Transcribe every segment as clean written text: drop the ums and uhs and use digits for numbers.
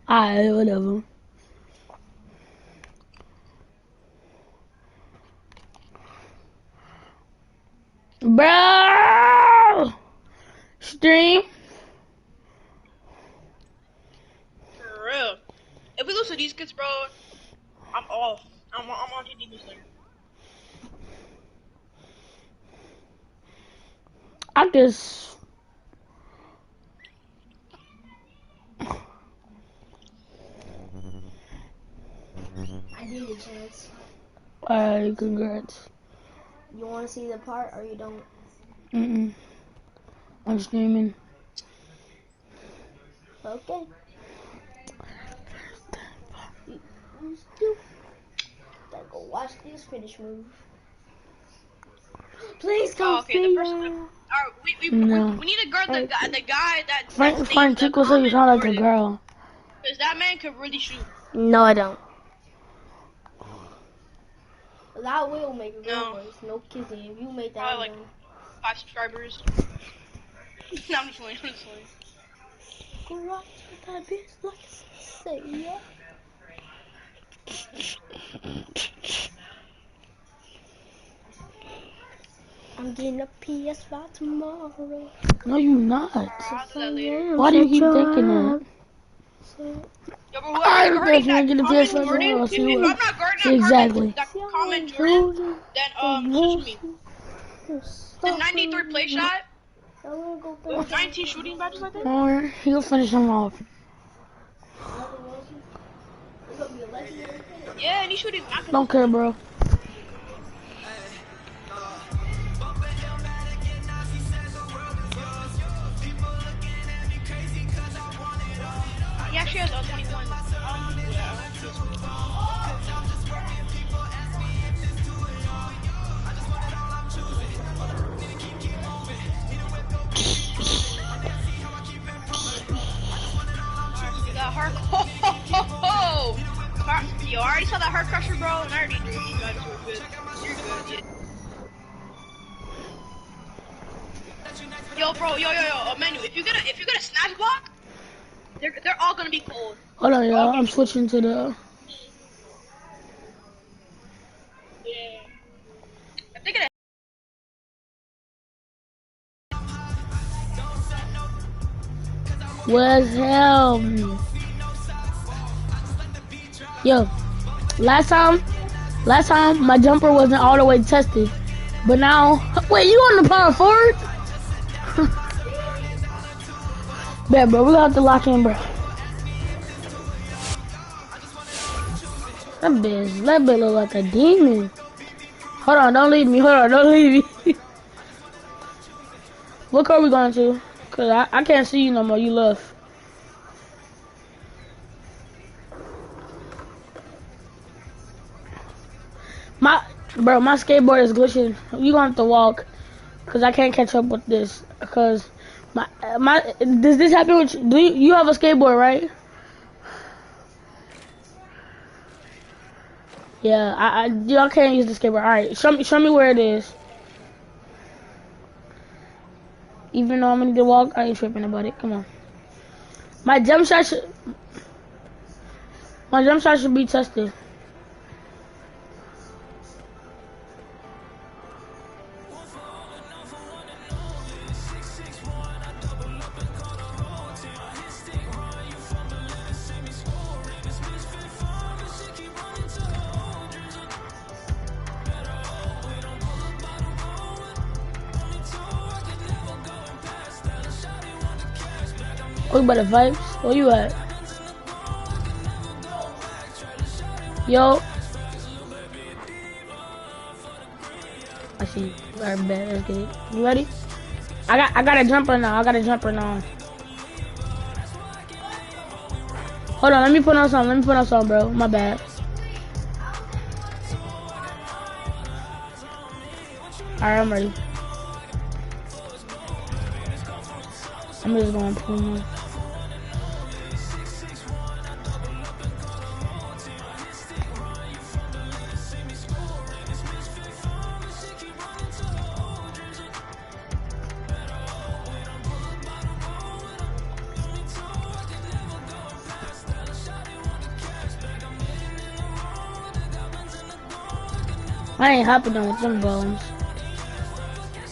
Alright, whatever. Bro! Stream? For real. If we lose to these kids, bro, I'm off. I'm on Demon Slayer. I just... I did a chance. Alright, congrats. You want to see the part or you don't? I'm streaming. Okay. Gotta go watch this finish move. Please come Okay, the person. We need to guard the guy that. Frank Chico said you sound like a girl. Cause that man could really shoot. No, I don't. That will make a girl voice. No kissing. If you make that, probably like 5 subscribers. No, I'm just playing. Go watch that bitch like say yeah. I'm getting a PS5 tomorrow. No, you not. Why do you keep thinking that? Yo, bro, whoever's guarding that comment, if I'm not guarding that comment Jordan, then switch me. The 93 play shot, 19 shooting badges, I think. Or he'll finish him off. Yeah, and he's shooting back. Don't care, bro. He actually has 21. That heart. Yo, I already saw that heart crusher, bro, and I already knew you guys were good. You're good, yeah. Yo, bro, yo, Menu, if you get a snatch block, they're all gonna be cold. Hold on, y'all. I'm switching to the. Yeah. I'm thinking of. What's hell? Yo, last time my jumper wasn't all the way tested, but now, wait, you on the power forward? Bet, bro, we got to lock in, bro. That bitch look like a demon. Hold on, don't leave me. What car we going to? Cause I can't see you no more. You left. My skateboard is glitching. You gonna have to walk, cause I can't catch up with this. Cause does this happen with you? You have a skateboard, right? Yeah, y'all can't use the skateboard. All right, show me where it is. Even though I'm gonna need to walk, I ain't tripping about it. Come on. My jump shot should be tested. Oh, you better vibes? Where you at? Yo. I see. Alright, bet. Let's get it. You ready? I got a jumper now. Hold on. Let me put on something, bro. My bad. Alright, I'm ready. I'm just going to pull him. I ain't hopping on with them bones.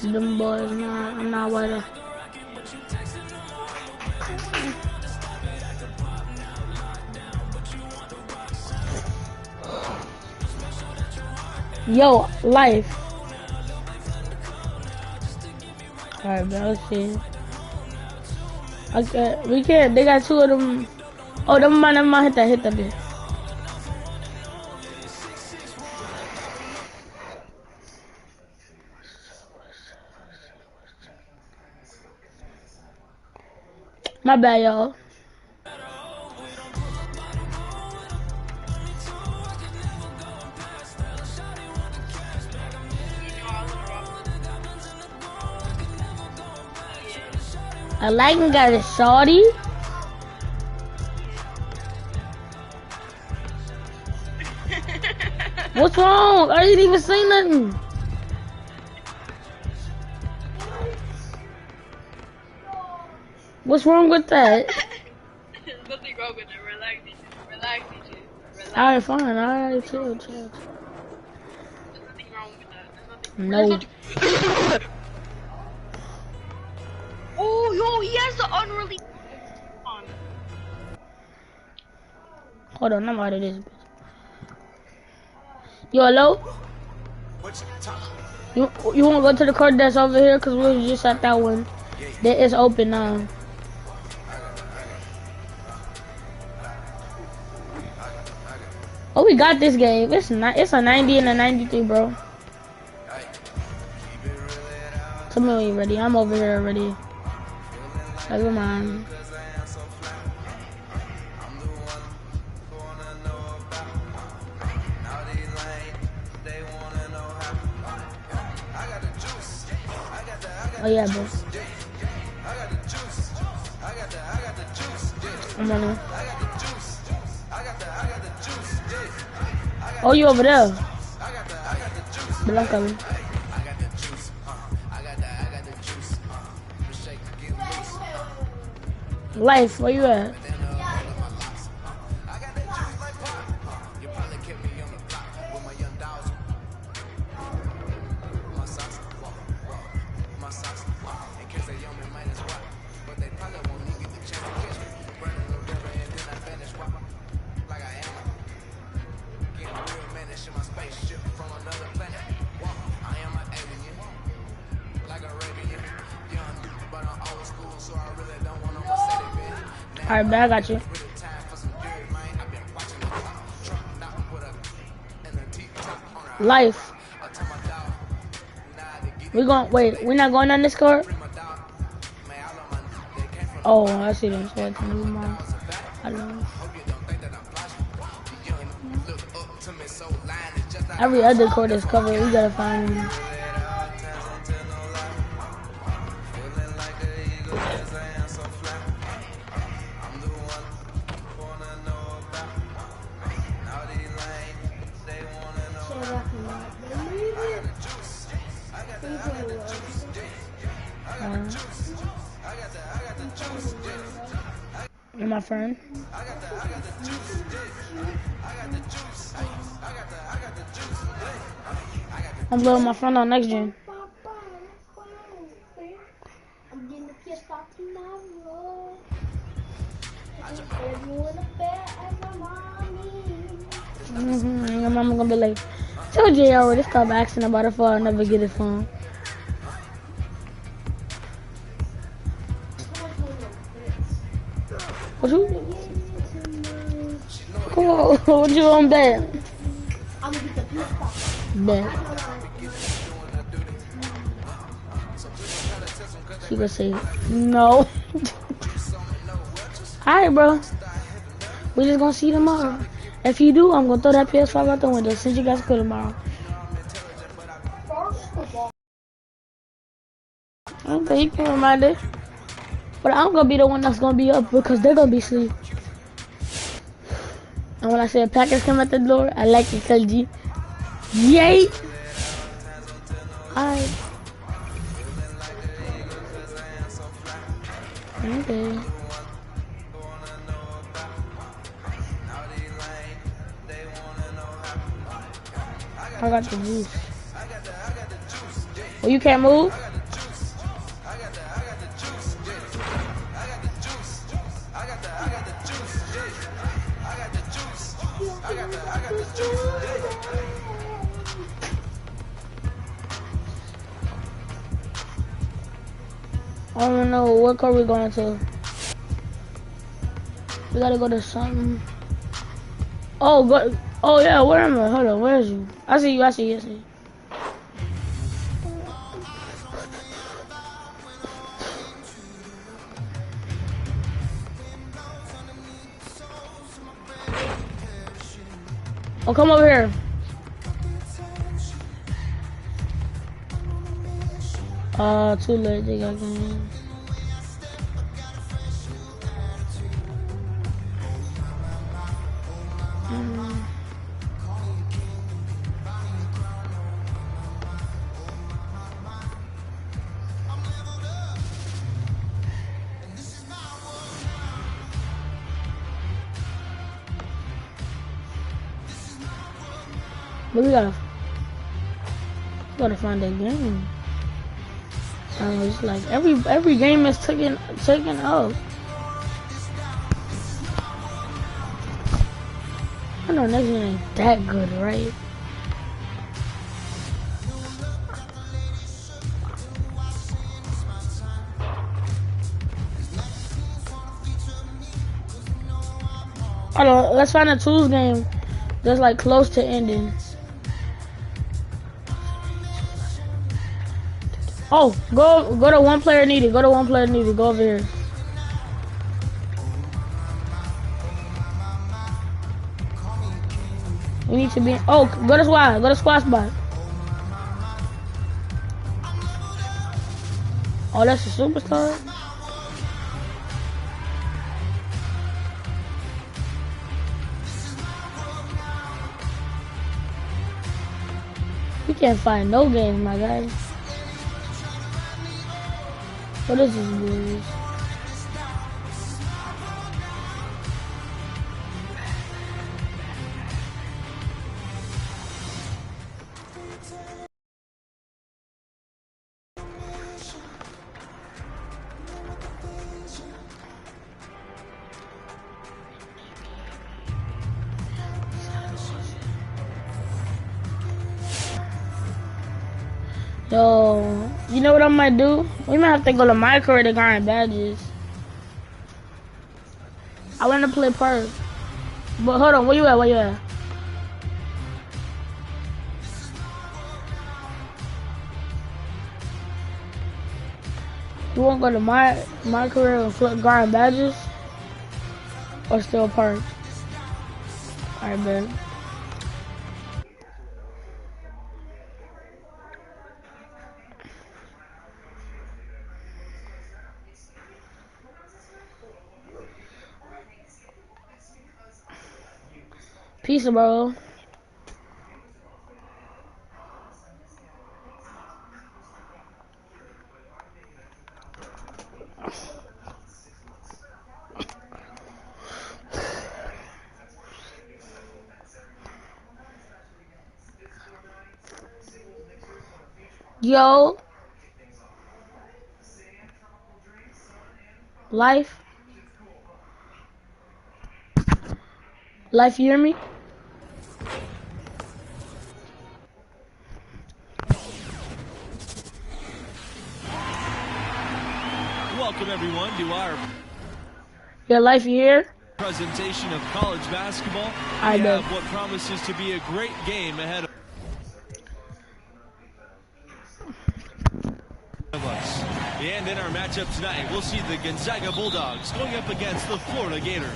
Them boys, nah, I'm not with her. Yo, life. Alright, bro, let's see. Okay, we can't. They got two of them. Oh, never mind, hit that bit. My bad, y'all. I like him, got a shorty. What's wrong? I didn't even say nothing. What's wrong with that? There's nothing wrong with it. Relax, DJ. Relax. Alright, fine. Alright, chill. There's nothing wrong with that. No. Oh, yo, he has the unreleased on. Hold on, I'm out of this bitch. Yo, hello? You wanna go to the card that's over here? Cause we was just at that one. That is open now. Oh, we got this game. It's a 90 and a 93, bro. Tell me when you're ready. I'm over here already. Never mind. Oh yeah, bro. I'm on it. Oh, you over there? But I'm coming. Life, where you at? Alright, but I got you. Life. We're not going on this card? Oh, I see them. So it's never mind. I don't know. Every other card is covered. We gotta find them. And my friend. I'm blowing my friend on next gen. I'm getting the PS5 tomorrow. Your mama gonna be like, tell Jay already stop asking about it before I never get it phone. What you? Come on, what you on bet? I'm gonna get the PS5. Bet. She gonna say no. Alright, bro. We just gonna see tomorrow. If you do, I'm gonna throw that PS5 out the window since you guys quit tomorrow. Okay, you can remind it. But I'm gonna be the one that's gonna be up because they're gonna be asleep. And when I say a package come at the door, I like it cause yay! Alright. Okay. I got the juice. Well, you can't move? I don't know what car we're going to. We gotta go to something. Oh, go. Oh yeah, where am I? Hold on, where is you? I see you. I see you. I see you. Oh, come over here. Too late. They got games. But we gotta find that game. It's like every game is taken up. I know next one ain't that good, right? Hold on, let's find a tools game that's like close to ending. Oh, go to one player needed. Go to one player needed. Go over here. We need to be. Oh, go to squad. Go to squad spot. Oh, that's a superstar. We can't find no games, my guy. What is this, boys? Yo, you know what I might do? We might have to go to my career to grind badges. I want to play Perk. But hold on, where you at? Where you at? You want to go to my career and flip grind badges? Or still Perk? Alright, man. Peace, bro. Yo. Life. Life, you hear me? Welcome everyone to our Life, you here? Presentation of college basketball. I know. We have what promises to be a great game ahead of us. And in our matchup tonight, we'll see the Gonzaga Bulldogs going up against the Florida Gators.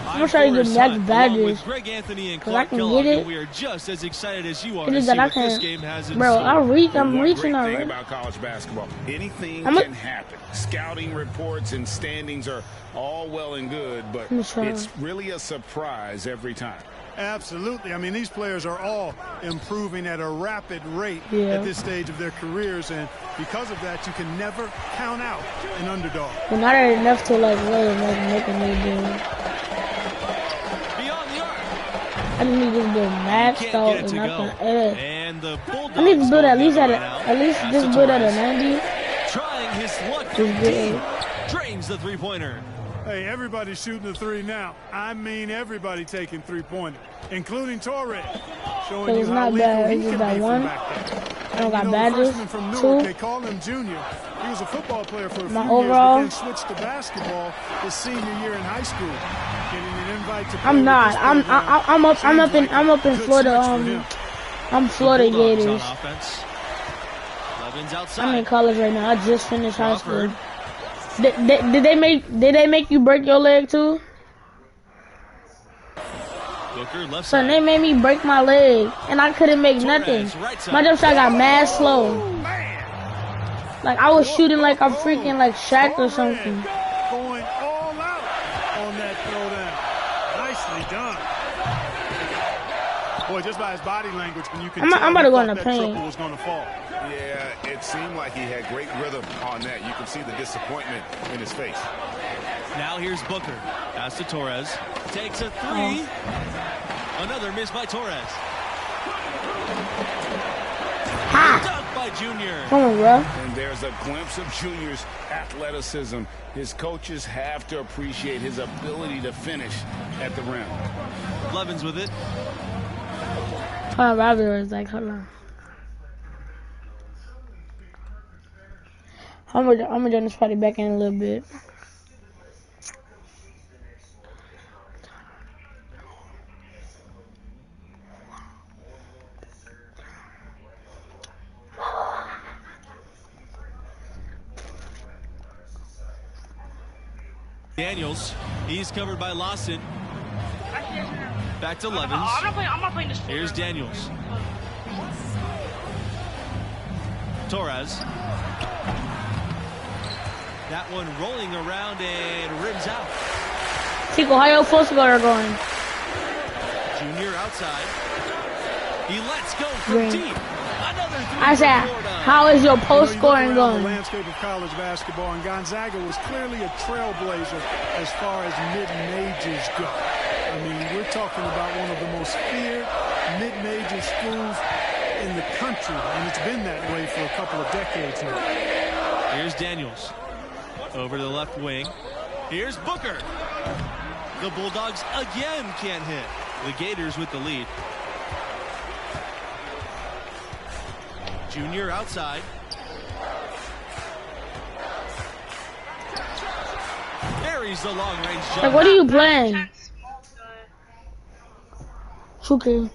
I'm gonna try to get next badges. Greg Anthony and Cause I Clark can Kellogg, get it. we are just as excited as you are It to is see that I what this can. game has in Bro, store. I'm reaching Great thing already. about college basketball, anything can happen. Scouting reports and standings are all well and good, but it's really a surprise every time. Absolutely. I mean, these players are all improving at a rapid rate at this stage of their careers, and because of that, you can never count out an underdog. Well, not enough to like really make a new game. Beyond the arc. I just need this to be maxed out and I can edit. the Bulldogs. I need to build at least right at least this build at a 90. Trying his luck from deep. Drains the three-pointer. Hey, everybody's shooting the three now. I mean, everybody taking three-pointer, including Torres. Showing It's you how not bad. It's just that one. I don't got badges. From Newark, Two. they call him Junior. He was a football player for a few overall. years, but then switched to basketball his senior year in high school. Getting an invite to play I'm not. with this program. I'm up in Florida. I'm Florida Gators. I'm in college right now. I just finished high school. Did they make you break your leg too? Son, they made me break my leg, and I couldn't make nothing. My jump shot got mad slow. Like I was shooting like I'm freaking like Shaq or something. Going all out on that throwdown. Nicely done. Boy, just by his body language, when you can tell I'm about to go in the that paint. triple was going to fall. Yeah, it seemed like he had great rhythm on that. You can see the disappointment in his face. Now here's Booker. Pass to Torres. Takes a three. Another miss by Torres. Dunked by Junior. Come on, bro. And there's a glimpse of Junior's athleticism. His coaches have to appreciate his ability to finish at the rim. Levins with it. Robbie was like, hold on. I'm gonna join this party back in a little bit. Daniels, he's covered by Lawson. Back to Levins. I'm not playing this. Here's Daniels. Torres. That one rolling around and rims out. Tico, how your full score going? Junior outside. He lets go from deep. Another three. I said, how is your post scoring The going? landscape of college basketball, and Gonzaga was clearly a trailblazer as far as mid-majors go. I mean, we're talking about one of the most feared mid-major schools in the country, and it's been that way for a couple of decades now. Here's Daniels. Over to the left wing. Here's Booker. The Bulldogs again can't hit. The Gators with the lead. Junior outside. Buries the long-range jump. Like, what are you playing? 2K.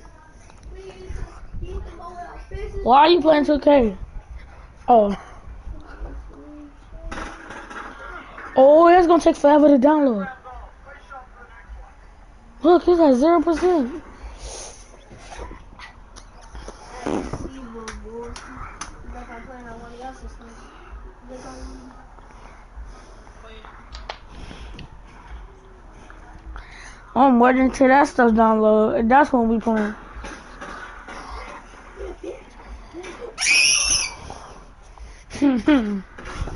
Why are you playing 2K? Oh. Oh, it's gonna take forever to download. Look, he's at 0%. I'm waiting till that stuff download. That's when we playing.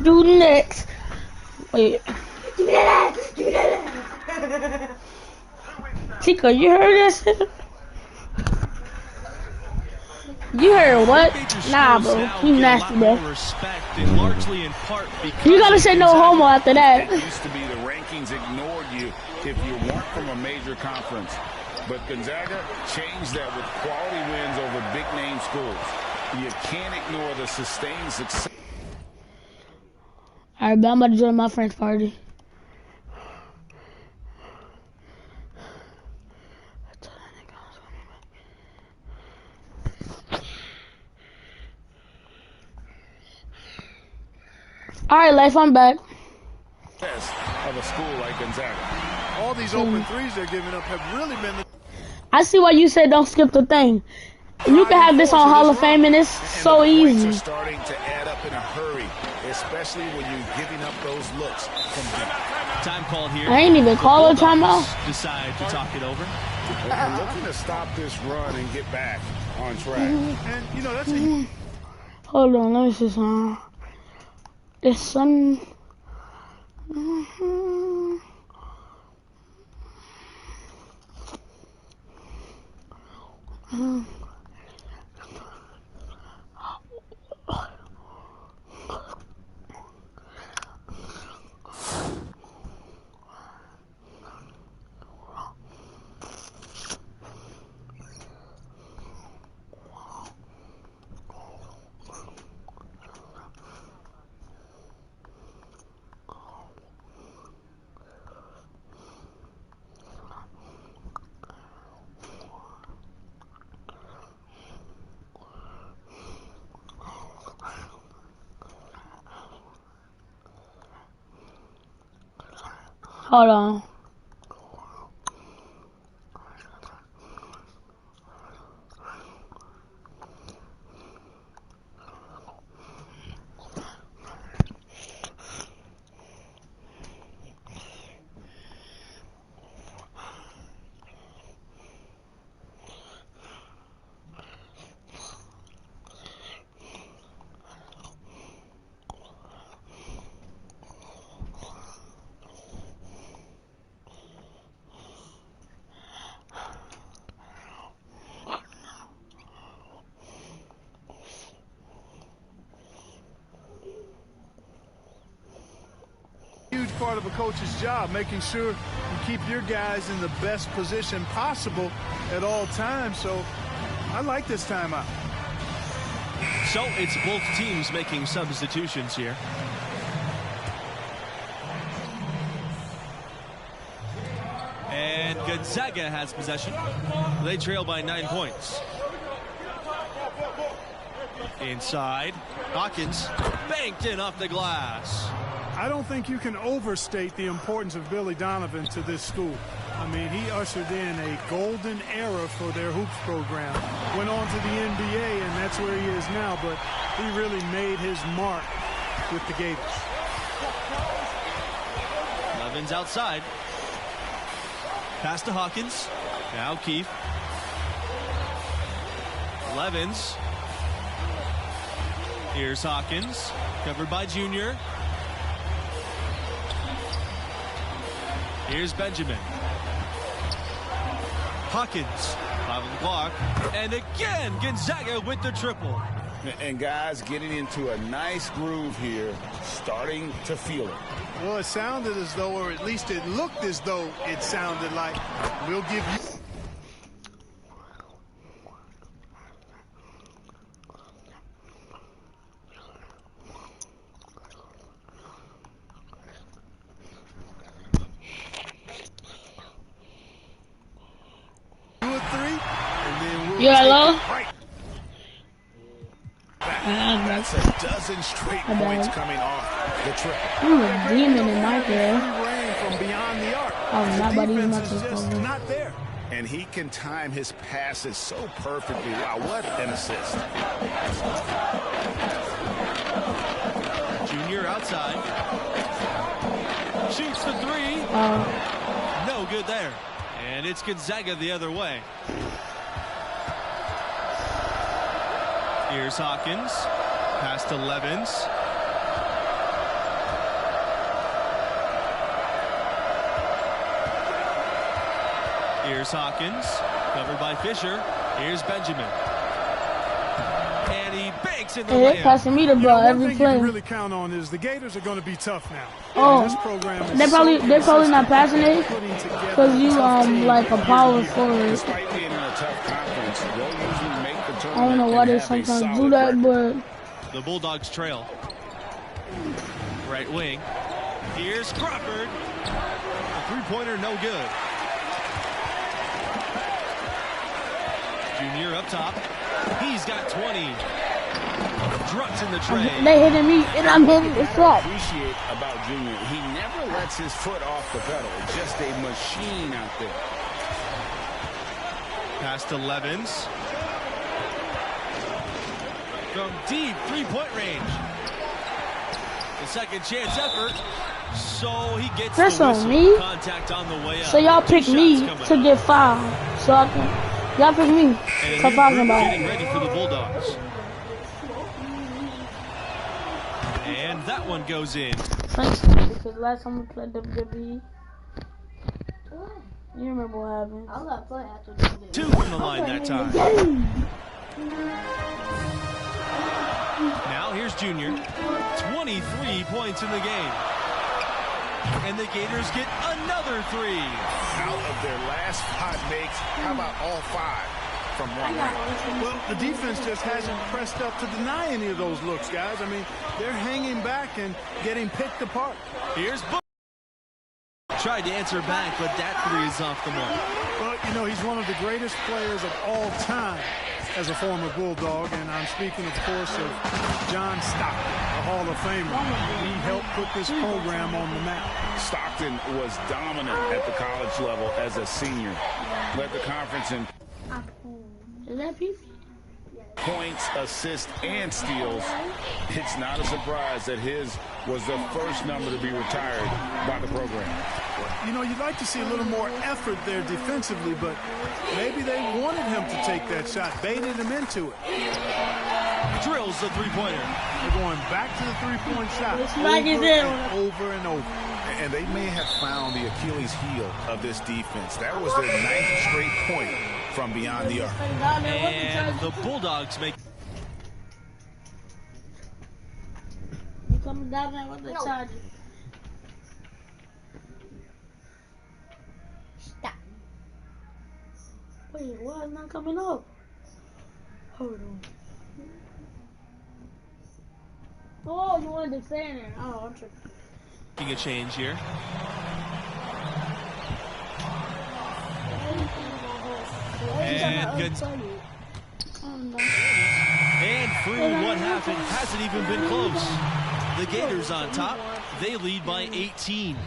Do next. Wait. Do next. Do next. Chica, you heard this? You heard what? Nah, bro. You nasty, bro. You gotta say no homo after that. It used to be the rankings ignored you if you weren't from a major conference. But Gonzaga changed that with quality wins over big-name schools. You can't ignore the sustained success. Alright, but I'm about to join my friend's party. Alright, life, I'm back. Of a school like Gonzaga. All these open threes they're giving up have really been the... I see why you said don't skip the thing. You can have this on Hall of Fame and it's so easy. Are starting to add up in a hurry, especially when you're giving up those looks from deep. Time called here. I ain't even call a timeout. Decide to talk it over. They're looking to stop this run and get back on track. And, you know, that's a... Hold on, let me see something. The sun. Hold on. Huge part of a coach's job, making sure you keep your guys in the best position possible at all times. So I like this timeout. So it's both teams making substitutions here. And Gonzaga has possession. They trail by 9 points. Inside, Hawkins banked in off the glass. I don't think you can overstate the importance of Billy Donovan to this school. I mean, he ushered in a golden era for their hoops program. Went on to the NBA, and that's where he is now, but he really made his mark with the Gators. Levins outside. Pass to Hawkins. Now Keefe. Levins. Here's Hawkins. Covered by Junior. Here's Benjamin. Hawkins, 5 on the clock, and again Gonzaga with the triple. And guys getting into a nice groove here, starting to feel it. Well, it sounded as though, or at least it looked as though it sounded like, we'll give you... You hello? That's a dozen straight points coming off the triple. I'm a demon in my hair. From beyond the arc. Oh, nobody Defense is just not there. And he can time his passes so perfectly. Wow, what an assist. Junior outside. Shoots the three. No good there. And it's Gonzaga the other way. Here's Hawkins. Pass to Levins. Here's Hawkins. Covered by Fisher. Here's Benjamin. And he banks in the Hey, they're passing me the ball every play. One thing you can really count on is the Gators are going to be tough now. Oh, this program is they're probably not passing it because you like a power forward. Despite being in a tough conference, they'll usually make the tournament. I don't know why they sometimes do that, but the Bulldogs trail. Right wing. Here's Crawford. A three-pointer, no good. Junior up top. He's got 20. Drucks in the tray. They hitting me, and I'm hitting the shot. Appreciate about Junior, he never lets his foot off the pedal. Just a machine out there. Pass to Levins. From deep three-point range. The second chance effort. So he gets That's the on me. Contact on the way up. So y'all pick me to get fouled. So I can, y'all pick me to foul somebody. Getting ready for the Bulldogs. And that one goes in. Because last time we played WWE, you remember what happened. I'm not playing after WWE. 2 from the line that time. Now here's Junior. 23 points in the game. And the Gators get another 3. Out of their last 5 makes, how about all 5 from one round? Well, the defense just hasn't pressed up to deny any of those looks, guys. I mean, they're hanging back and getting picked apart. Here's Book. Tried to answer back, but that 3 is off the mark. Well, you know, he's one of the greatest players of all time. as a former Bulldog, and I'm speaking, of course, of John Stockton, a Hall of Famer. He helped put this program on the map. Stockton was dominant at the college level as a senior. Led the conference in Is that PP? points, assists, and steals. It's not a surprise that his was the first number to be retired by the program. You know, you'd like to see a little more effort there defensively, but maybe they wanted him to take that shot, baited him into it. Drills the three-pointer. They're going back to the three-point shot over and over. And they may have found the Achilles heel of this defense. That was their 9th straight point from beyond the arc. And the Bulldogs make... You coming down there with the Chargers? Stop. Wait, why is not coming up? Hold on. Oh, you wanted to stay in there. Oh, I'm tripping. Making a change here. And good. And through one half, it hasn't even been close. The Gators on top. They lead by 18.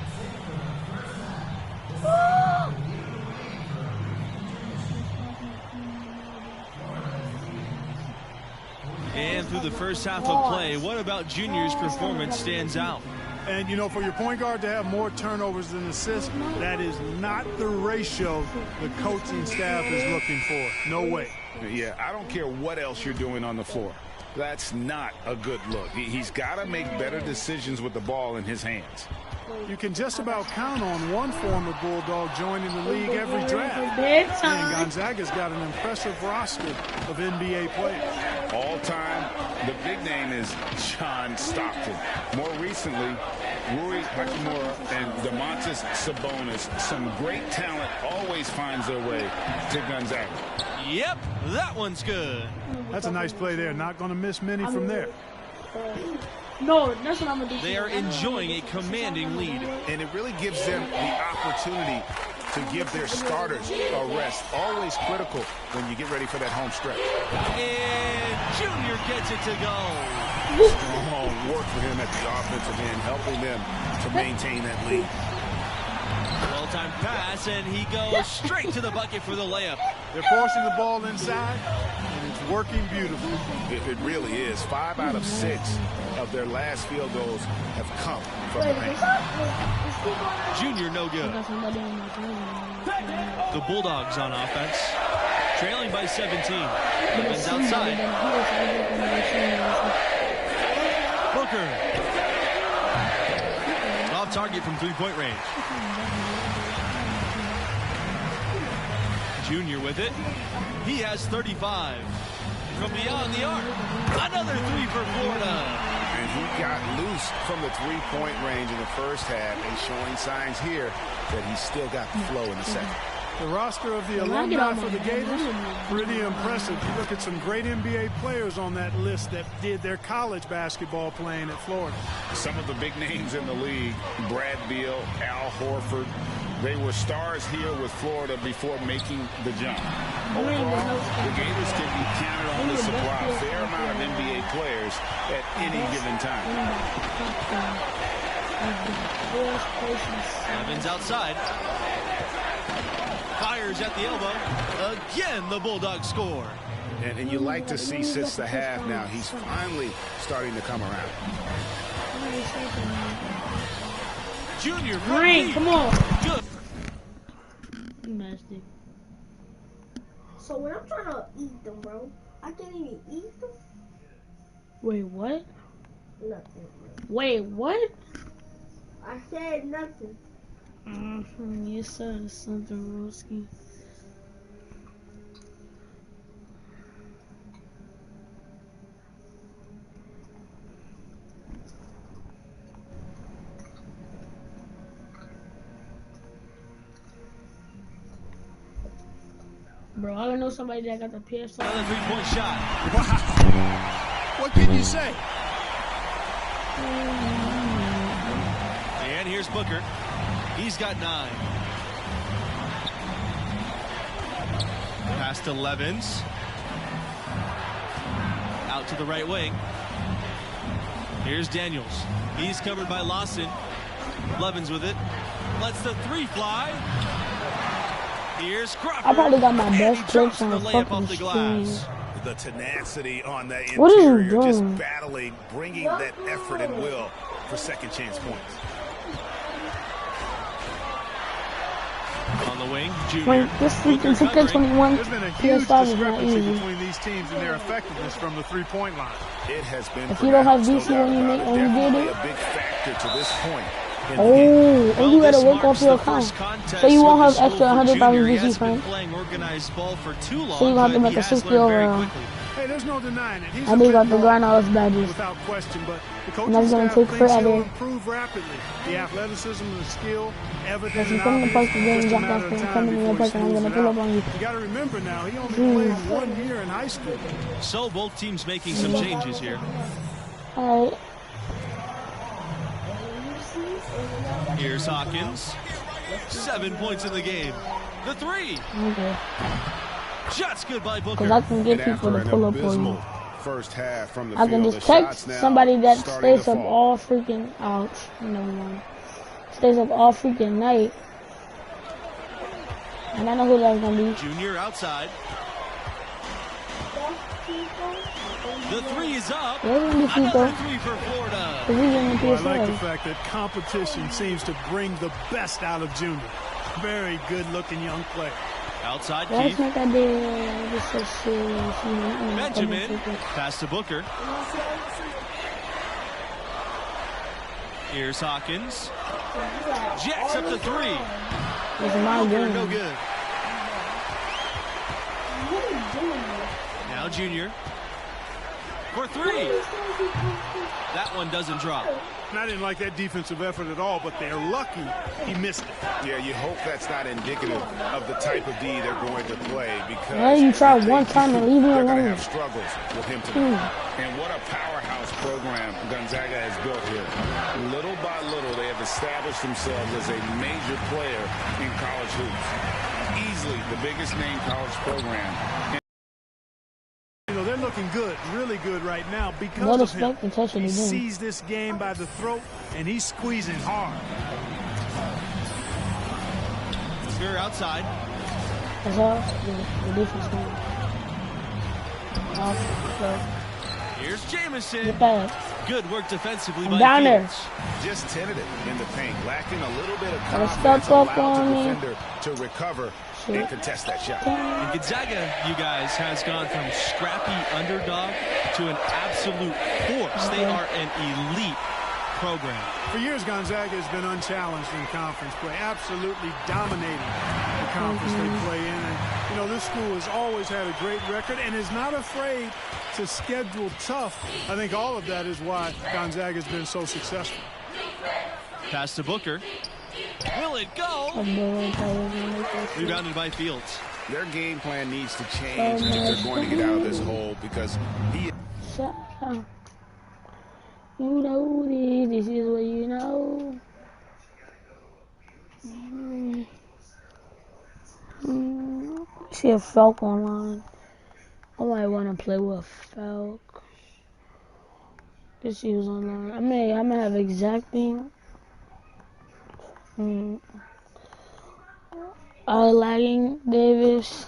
And through the first half of play, what about Junior's performance stands out? And, you know, for your point guard to have more turnovers than assists, that is not the ratio the coaching staff is looking for. No way. Yeah, I don't care what else you're doing on the floor. That's not a good look. He's got to make better decisions with the ball in his hands. You can just about count on one former Bulldog joining the league every draft. And Gonzaga's got an impressive roster of NBA players. All time, the big name is John Stockton. More recently, Rui Hachimura and Domantas Sabonis. Some great talent always finds their way to Gonzaga. Yep, that one's good. That's a nice play there. Not going to miss many from there. No, that's what I'm going to do. They are enjoying a commanding lead. And it really gives them the opportunity to give their starters a rest. Always critical when you get ready for that home stretch. And Junior gets it to go. Strong work for him at the offensive end, helping them to maintain that lead. Well-timed pass, and he goes straight to the bucket for the layup. They're forcing the ball inside, and it's working beautifully. It really is. 5 out of 6 of their last field goals have come from the paint. Junior no good. The Bulldogs on offense, trailing by 17. Evans outside. Booker. Off target from three-point range. Junior with it. He has 35. From beyond the arc. Another three for Florida. And he got loose from the three-point range in the first half and showing signs here that he's still got the flow in the second. The roster of the alumni for the Gators, pretty impressive. You look at some great NBA players on that list that did their college basketball playing at Florida. Some of the big names in the league, Brad Beal, Al Horford, they were stars here with Florida before making the jump. Overall, the Gators can be counted on to supply a fair amount of NBA players at any given time. Evans outside. Fires at the elbow. Again, the Bulldogs score. And you like to see since the half now, he's finally starting to come around. Junior. Green, come on. Good. Nasty. So when I'm trying to eat them, bro, I can't even eat them? Wait, what? Nothing. Wait, what? I said nothing. You said something, Roski. Bro, I don't know somebody that got the PS5. Another three-point shot. Wow. What can you say? And here's Booker. He's got 9. Pass to Levins. Out to the right wing. Here's Daniels. He's covered by Lawson. Levins with it. Lets the three fly. Here's Crawford. I probably got my best drops clips on the the layup fucking off the glass. screen. The tenacity on that What are you interior, just doing? battling, bringing that effort and will for second chance points. On the wing, Junior. Wait, this freaking 2K21 There's been a huge PS5 is not discrepancy easy. between these teams and their effectiveness from the three-point line. It has been If you don't have pronounced, DC no when you doubt make about when you Definitely did it, a big factor to this point. oh, and you gotta this work off marks your the first account, contest so you won't with the have extra school for 100,000 Junior. He DC hasn't been points. playing organized ball for too long, So you have to but make he a has 60 learned very overall. quickly. Hey, there's no denying it. He's I a do big got the ball grind all his badges. without question, but the And that's coaching gonna staff take thinks he'll forever. improve rapidly. The athleticism and the skill, evident If you and come to obvious, post the game, just a jump matter off of and time come to me in before he person, I'm smooths gonna it pull out. up on you. You got to remember now, he only played 1 year in high school. So both teams making some changes here. Alright, Here's Hawkins. 7 points in the game. The three. okay. Shots good by Cause Booker. I can get And people to after pull an up on you. abysmal first half from the I can field, just the text shots now somebody that starting to stays up fall. all freaking ouch. Never mind. Stays up all freaking night. And I know who that's gonna be. Junior outside. The three is up. There's gonna be Another people. three for Florida. Cause he's in the Well, I like the PS5. fact that competition seems to bring the best out of Junior. Very good-looking young player. Outside That's Keith. not that big. This so serious. You know, Benjamin. Pass to Booker. Here's Hawkins. Jacks up the three. It's my Booker, game. no good. Now Junior. For three. That one doesn't drop. And I didn't like that defensive effort at all, but they're lucky he missed it. Yeah, you hope that's not indicative of the type of D they're going to play because Well, you try one time and leave me they're going to alone. have struggles with him tonight. And what a powerhouse program Gonzaga has built here. Little by little, they have established themselves as a major player in college hoops. Easily the biggest name college program. You know, they're looking good, really good right now because No of respect him. and touch it He again. sees this game by the throat, and he's squeezing hard. Booker outside. That's all. The defense man. Here's Jamison. Get back. Good work defensively I'm by down there. Fields. Just tentative in the paint, lacking a little bit of Gotta confidence, step up allowed on the me. defender to recover Shit. and contest that shot. And Gonzaga, you guys, has gone from scrappy underdog to an absolute force. They are an elite program. For years, Gonzaga has been unchallenged in conference play, absolutely dominating the conference they play in. And, you know, this school has always had a great record and is not afraid to schedule tough. I think all of that is why Gonzaga has been so successful. Pass to Booker. Will it go? Rebounded by Fields. Their game plan needs to change if they're going to get out of this hole because he You know this is what you know. See a Falk online. I might want to play with Falk. This he was online. I may have exacting. Lagging Davis.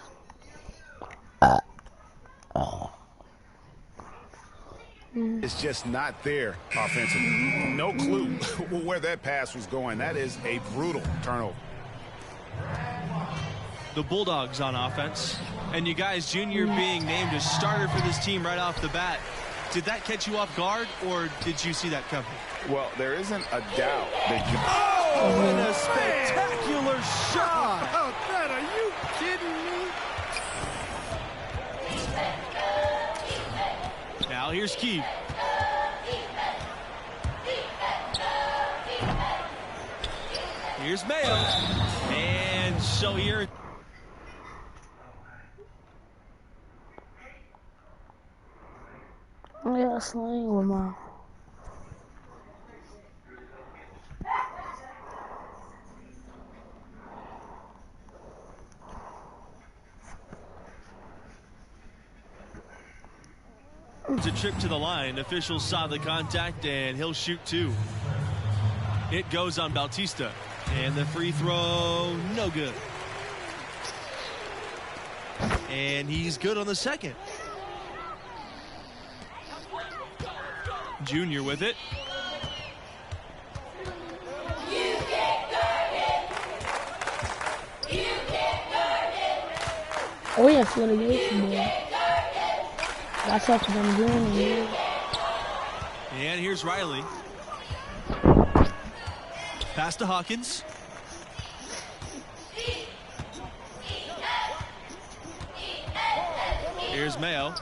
is just not there offensively. No clue where that pass was going. That is a brutal turnover. The Bulldogs on offense. And you guys, Junior being named as starter for this team right off the bat. Did that catch you off guard, or did you see that coming? Well, there isn't a doubt that you... Oh, and a spectacular shot! About that, are you kidding me? Now here's Keith. Here's Mayo. And so here... Yeah, slang with my. To trip to the line. Officials saw the contact, and he'll shoot 2. It goes on Bautista. And the free throw, no good. And he's good on the second. Junior with it. Oh yeah, it's litigation, boy. That's what I'm doing here. And here's Riley. Pass to Hawkins. Here's Mayo.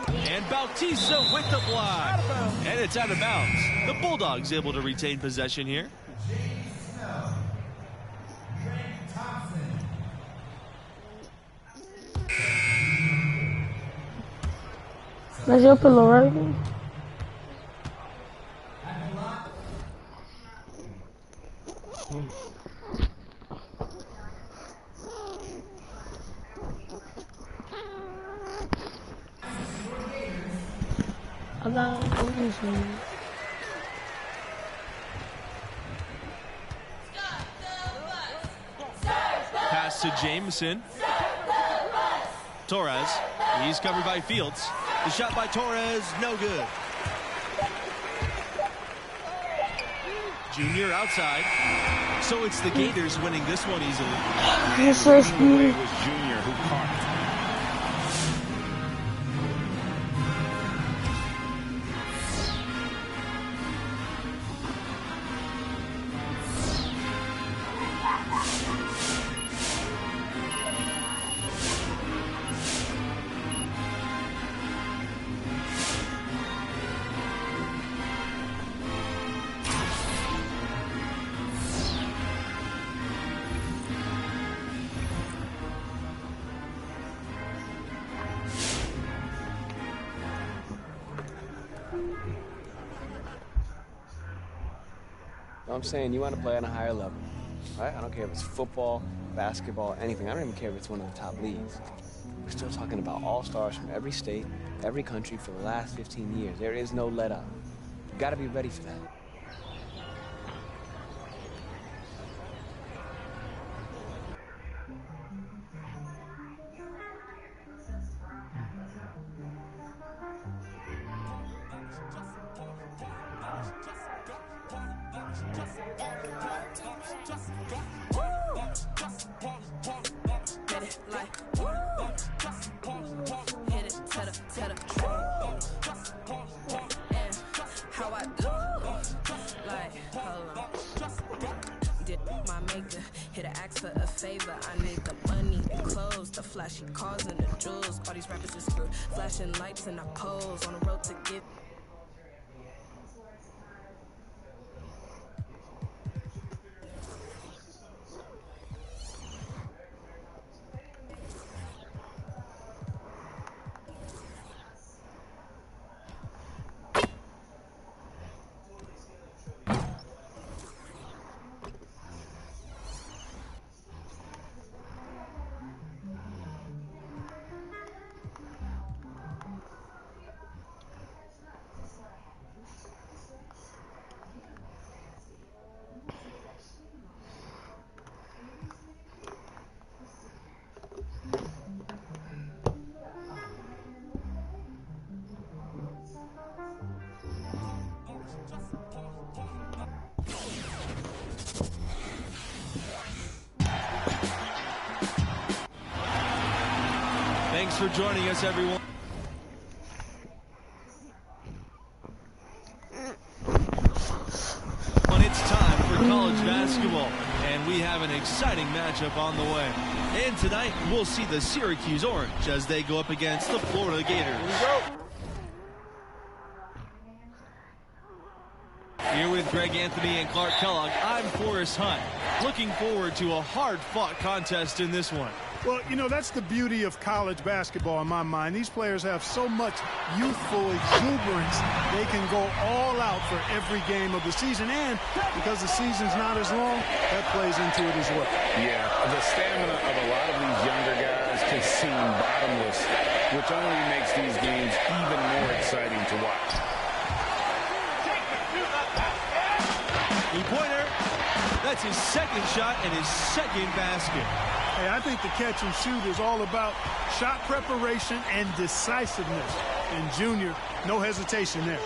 And Bautista with the block. And it's out of bounds. The Bulldogs able to retain possession here. That's your pillow, right? I got Pass to Jameson. Torres. He's covered by Fields. The shot by Torres, no good. Junior outside. So it's the Gators winning this one easily. Yes, sir. It was Junior who caught it. I'm saying you want to play on a higher level, right? I don't care if it's football, basketball, anything. I don't even care if it's one of the top leagues. We're still talking about all-stars from every state, every country for the last 15 years. There is no let-up. You got to be ready for that. Flashy cars and the jewels. All these rappers just screw flashing lights and I pose on the road to get. Thanks for joining us, everyone. It's time for college basketball, and we have an exciting matchup on the way. And tonight, we'll see the Syracuse Orange as they go up against the Florida Gators. Here with Greg Anthony and Clark Kellogg, I'm Forrest Hunt. Looking forward to a hard-fought contest in this one. Well, you know, that's the beauty of college basketball in my mind. These players have so much youthful exuberance. They can go all out for every game of the season. And because the season's not as long, that plays into it as well. Yeah, the stamina of a lot of these younger guys can seem bottomless, which only makes these games even more exciting to watch. Three-pointer. That's his second shot and his second basket. Hey, I think the catch and shoot is all about shot preparation and decisiveness. And Junior, no hesitation there.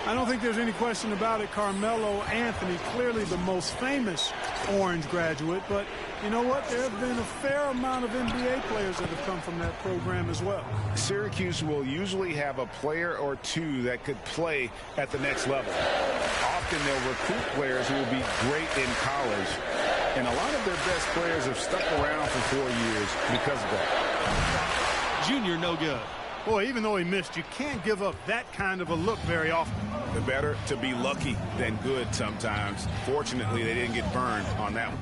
I don't think there's any question about it. Carmelo Anthony, clearly the most famous Orange graduate. But you know what? There have been a fair amount of NBA players that have come from that program as well. Syracuse will usually have a player or two that could play at the next level. Often they'll recruit players who will be great in college. And a lot of their best players have stuck around for 4 years because of that. Junior, no good. Boy, even though he missed, you can't give up that kind of a look very often. The better to be lucky than good sometimes. Fortunately, they didn't get burned on that one.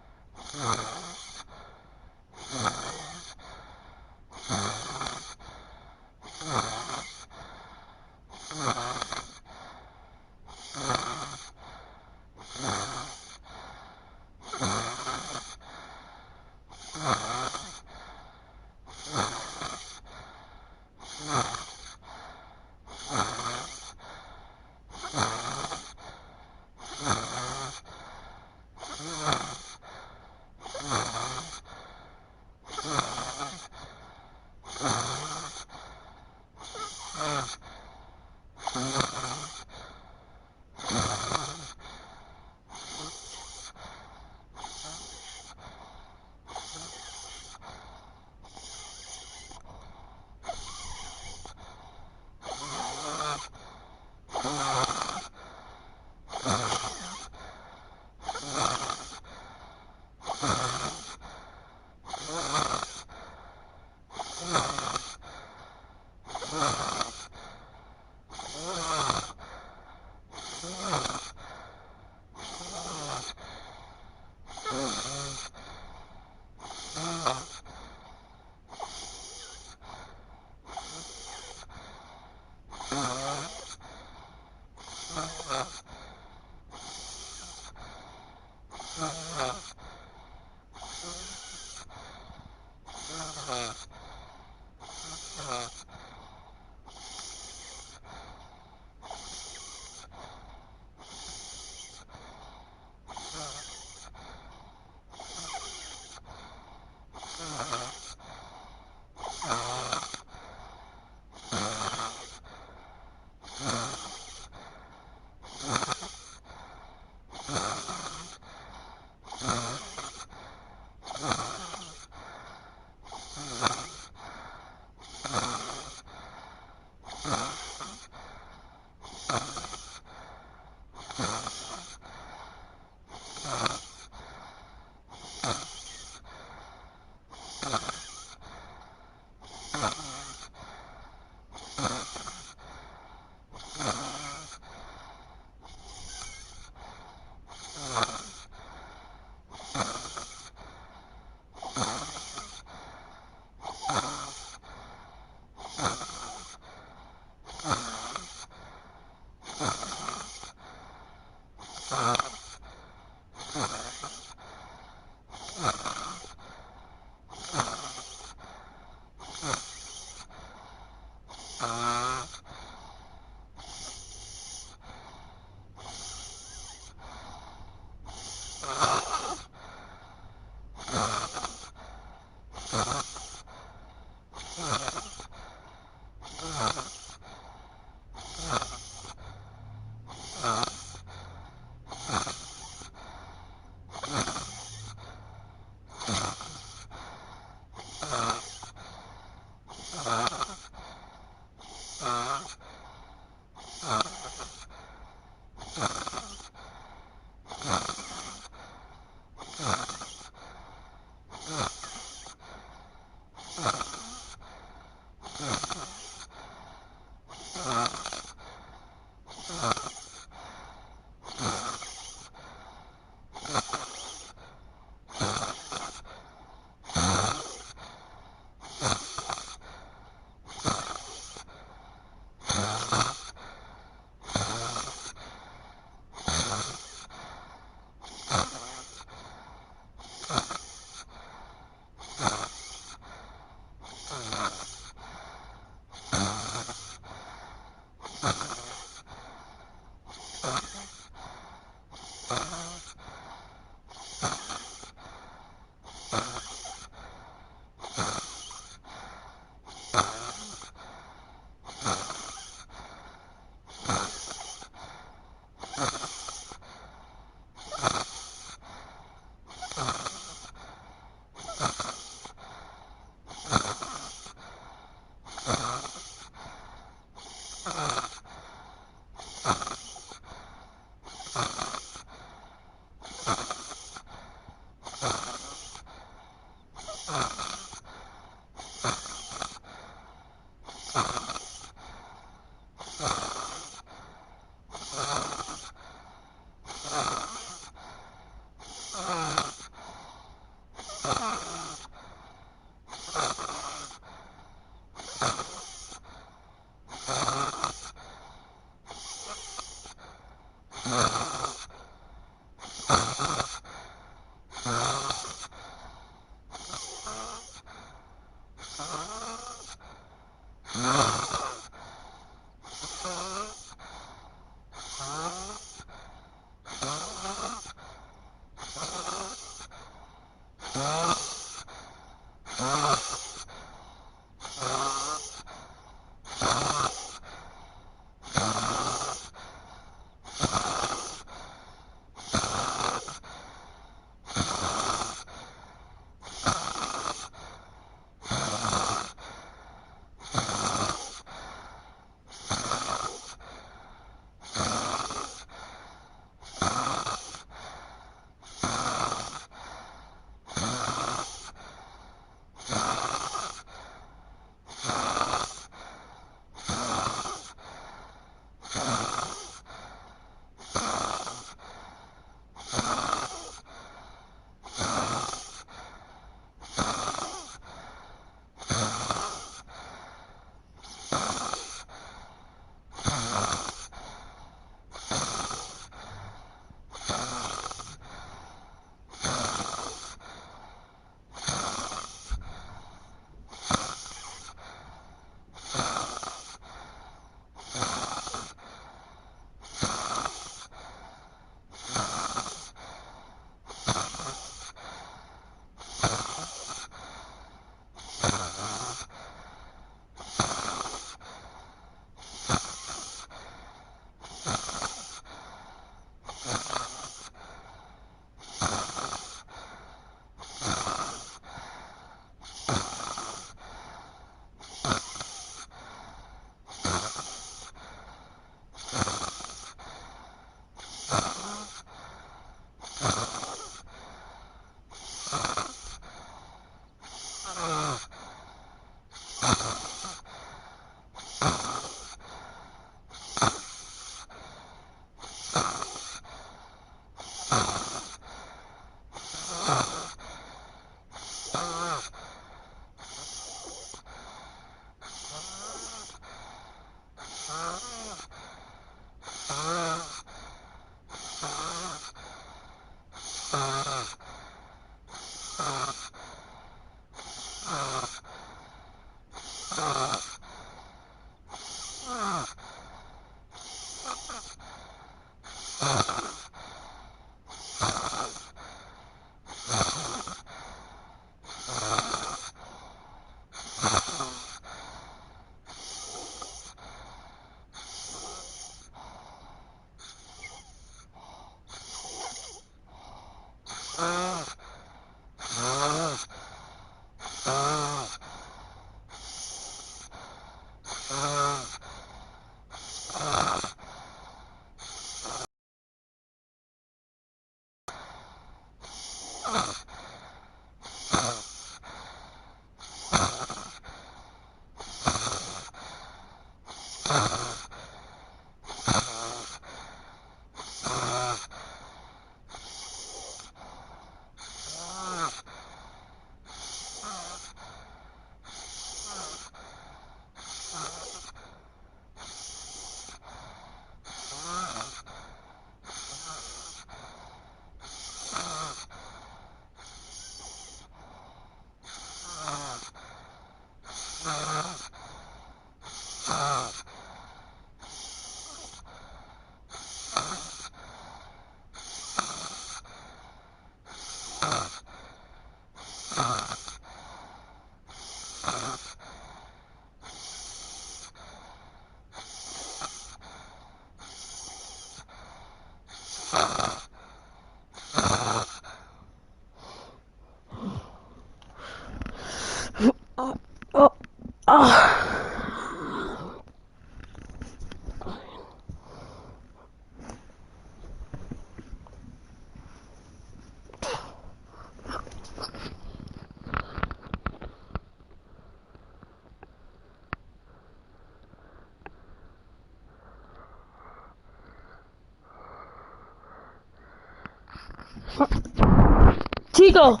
Chico.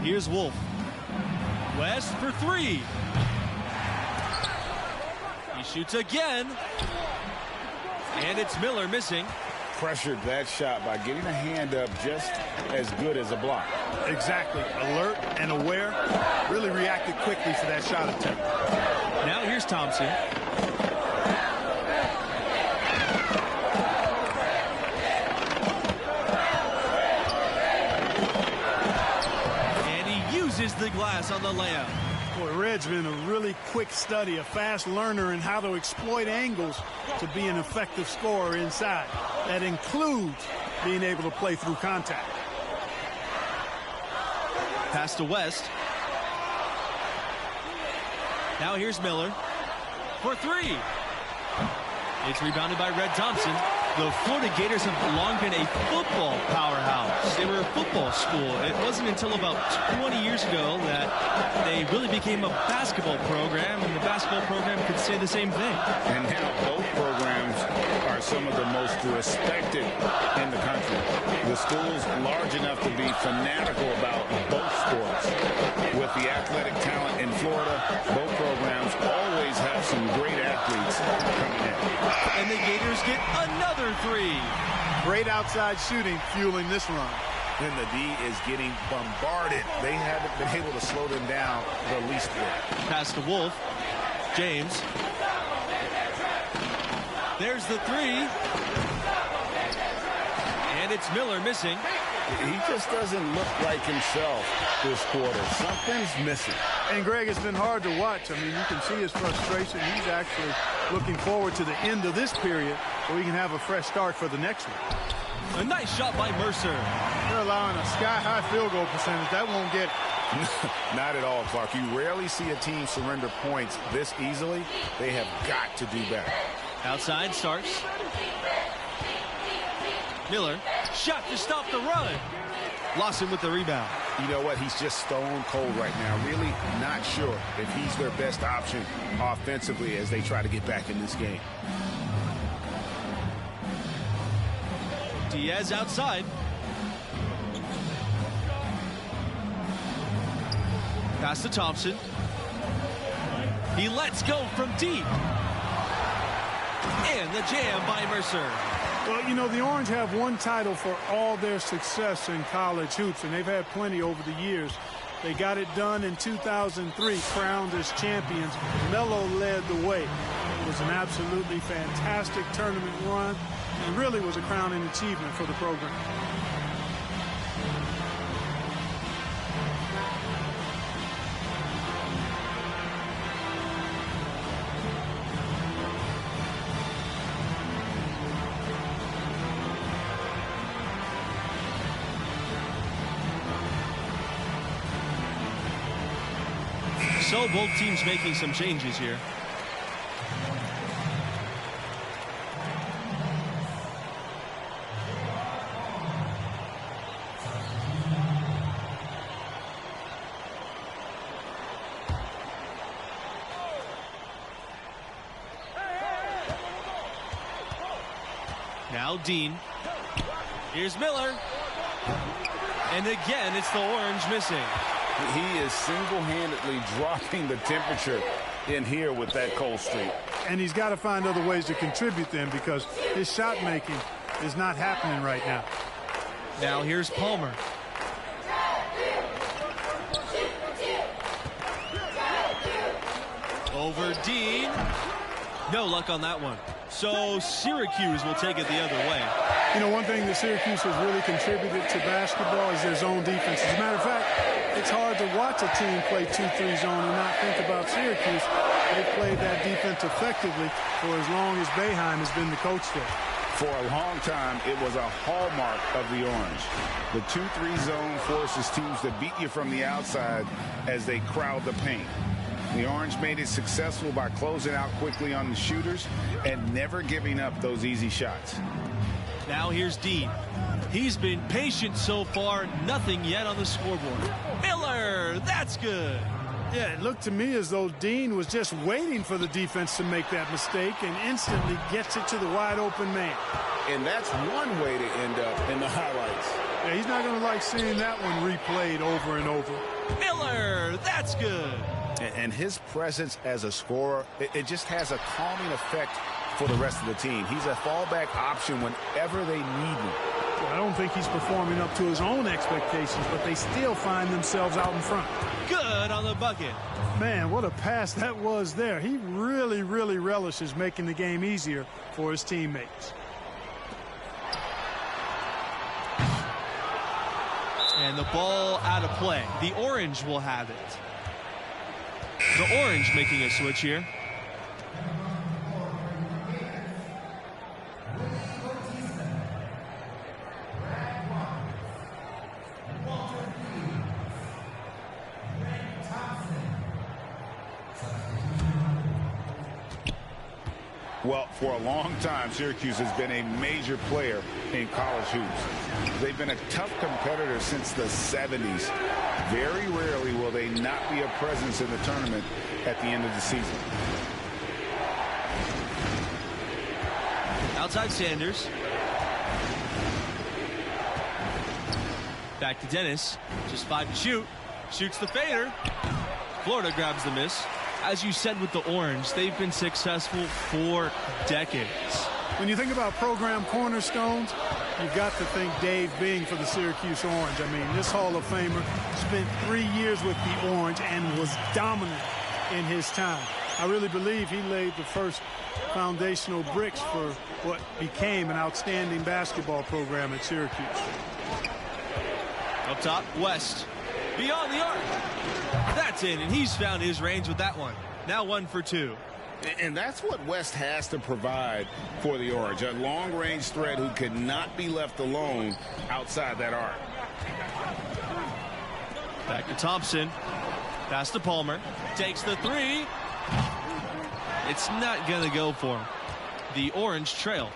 Here's Wolf. West for three. He shoots again. And it's Miller missing. Pressured that shot by getting a hand up just as good as a block. Exactly. Alert and aware. Really reacted quickly for that shot attempt. Now here's Thompson. And he uses the glass on the layup. Boy, Red's been a really quick study, a fast learner in how to exploit angles to be an effective scorer inside. That includes being able to play through contact. Pass to West. Now here's Miller for three. It's rebounded by Red Thompson. The Florida Gators have long been a football powerhouse. They were a football school. It wasn't until about 20 years ago that they really became a basketball program, and the basketball program could say the same thing. And now both programs are some of the most respected in the country. The school's large enough to be fanatical about both sports. With the athletic talent in Florida, both programs always have some great athletes coming in. And the Gators get another three. Great outside shooting fueling this run. Then the D is getting bombarded. They haven't been able to slow them down the least bit. Pass to Wolf. James. There's the three. And it's Miller missing. He just doesn't look like himself this quarter. Something's missing. And Greg, it's been hard to watch. I mean, you can see his frustration. He's actually looking forward to the end of this period so he can have a fresh start for the next one. A nice shot by Mercer. They're allowing a sky-high field goal percentage. That won't get it. Not at all, Clark. You rarely see a team surrender points this easily. They have got to do better. Outside starts. Miller, shot to stop the run. Lawson with the rebound. You know what? He's just stone cold right now. Really not sure if he's their best option offensively as they try to get back in this game. Diaz outside. Pass to Thompson. He lets go from deep. And the jam by Mercer. Well, you know, the Orange have one title for all their success in college hoops, and they've had plenty over the years. They got it done in 2003, crowned as champions. Melo led the way. It was an absolutely fantastic tournament run, and really was a crowning achievement for the program. So both teams making some changes here. Now Dean. Here's Miller. And again, it's the Orange missing. He is single-handedly dropping the temperature in here with that cold streak. And he's got to find other ways to contribute them because his shot making is not happening right now. Now here's Palmer. Over Dean. No luck on that one. So Syracuse will take it the other way. You know, one thing that Syracuse has really contributed to basketball is their zone defense. As a matter of fact, it's hard to watch a team play 2-3 zone and not think about Syracuse. They've played that defense effectively for as long as Boeheim has been the coach there. For a long time, it was a hallmark of the Orange. The 2-3 zone forces teams to beat you from the outside as they crowd the paint. The Orange made it successful by closing out quickly on the shooters and never giving up those easy shots. Now here's Dean. He's been patient so far, nothing yet on the scoreboard. Miller, that's good. Yeah, it looked to me as though Dean was just waiting for the defense to make that mistake and instantly gets it to the wide open man. And that's one way to end up in the highlights. Yeah, he's not going to like seeing that one replayed over and over. Miller, that's good. And his presence as a scorer, it just has a calming effect for the rest of the team. He's a fallback option whenever they need him. I don't think he's performing up to his own expectations, but they still find themselves out in front. Good on the bucket. Man, what a pass that was there. He really, really relishes making the game easier for his teammates. And the ball out of play. The orange will have it. The orange making a switch here. Well, for a long time, Syracuse has been a major player in college hoops. They've been a tough competitor since the 70s. Very rarely will they not be a presence in the tournament at the end of the season. Outside Sanders. Back to Dennis. Just 5 to shoot. Shoots the fader. Florida grabs the miss. As you said with the orange, they've been successful for decades. When you think about program cornerstones, you've got to think Dave Bing for the Syracuse Orange. I mean, this Hall of Famer spent 3 years with the Orange and was dominant in his time. I really believe he laid the first foundational bricks for what became an outstanding basketball program at Syracuse. Up top, West. Beyond the arc. That's in, and he's found his range with that one. Now 1 for 2. And that's what West has to provide for the Orange. A long-range threat who could not be left alone outside that arc. Back to Thompson. Pass to Palmer. Takes the 3. It's not going to go for him. The Orange trail.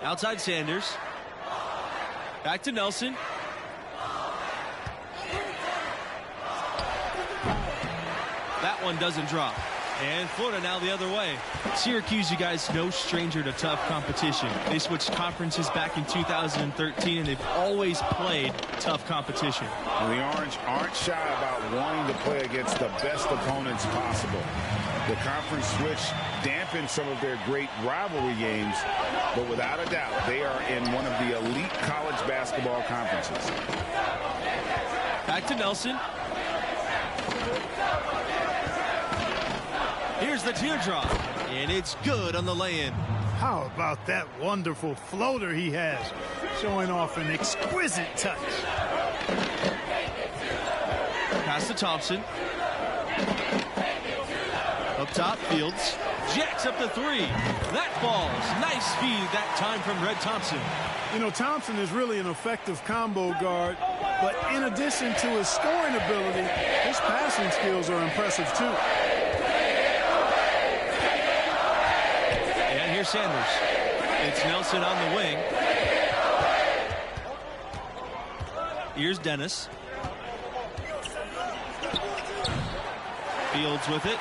Outside Sanders. Back to Nelson. That one doesn't drop. And Florida now the other way. Syracuse, you guys, no stranger to tough competition. They switched conferences back in 2013, and they've always played tough competition. And the Orange aren't shy about wanting to play against the best opponents possible. The conference switch dampened some of their great rivalry games, but without a doubt, they are in one of the elite college basketball conferences. Back to Nelson. Here's the teardrop, and it's good on the lay-in. How about that wonderful floater he has, showing off an exquisite touch. Pass to Thompson. Up top, Fields. Jacks up the 3. That falls. Nice speed that time from Red Thompson. You know, Thompson is really an effective combo guard, but in addition to his scoring ability, his passing skills are impressive too. And here's Sanders. It's Nelson on the wing. Here's Dennis. Fields with it.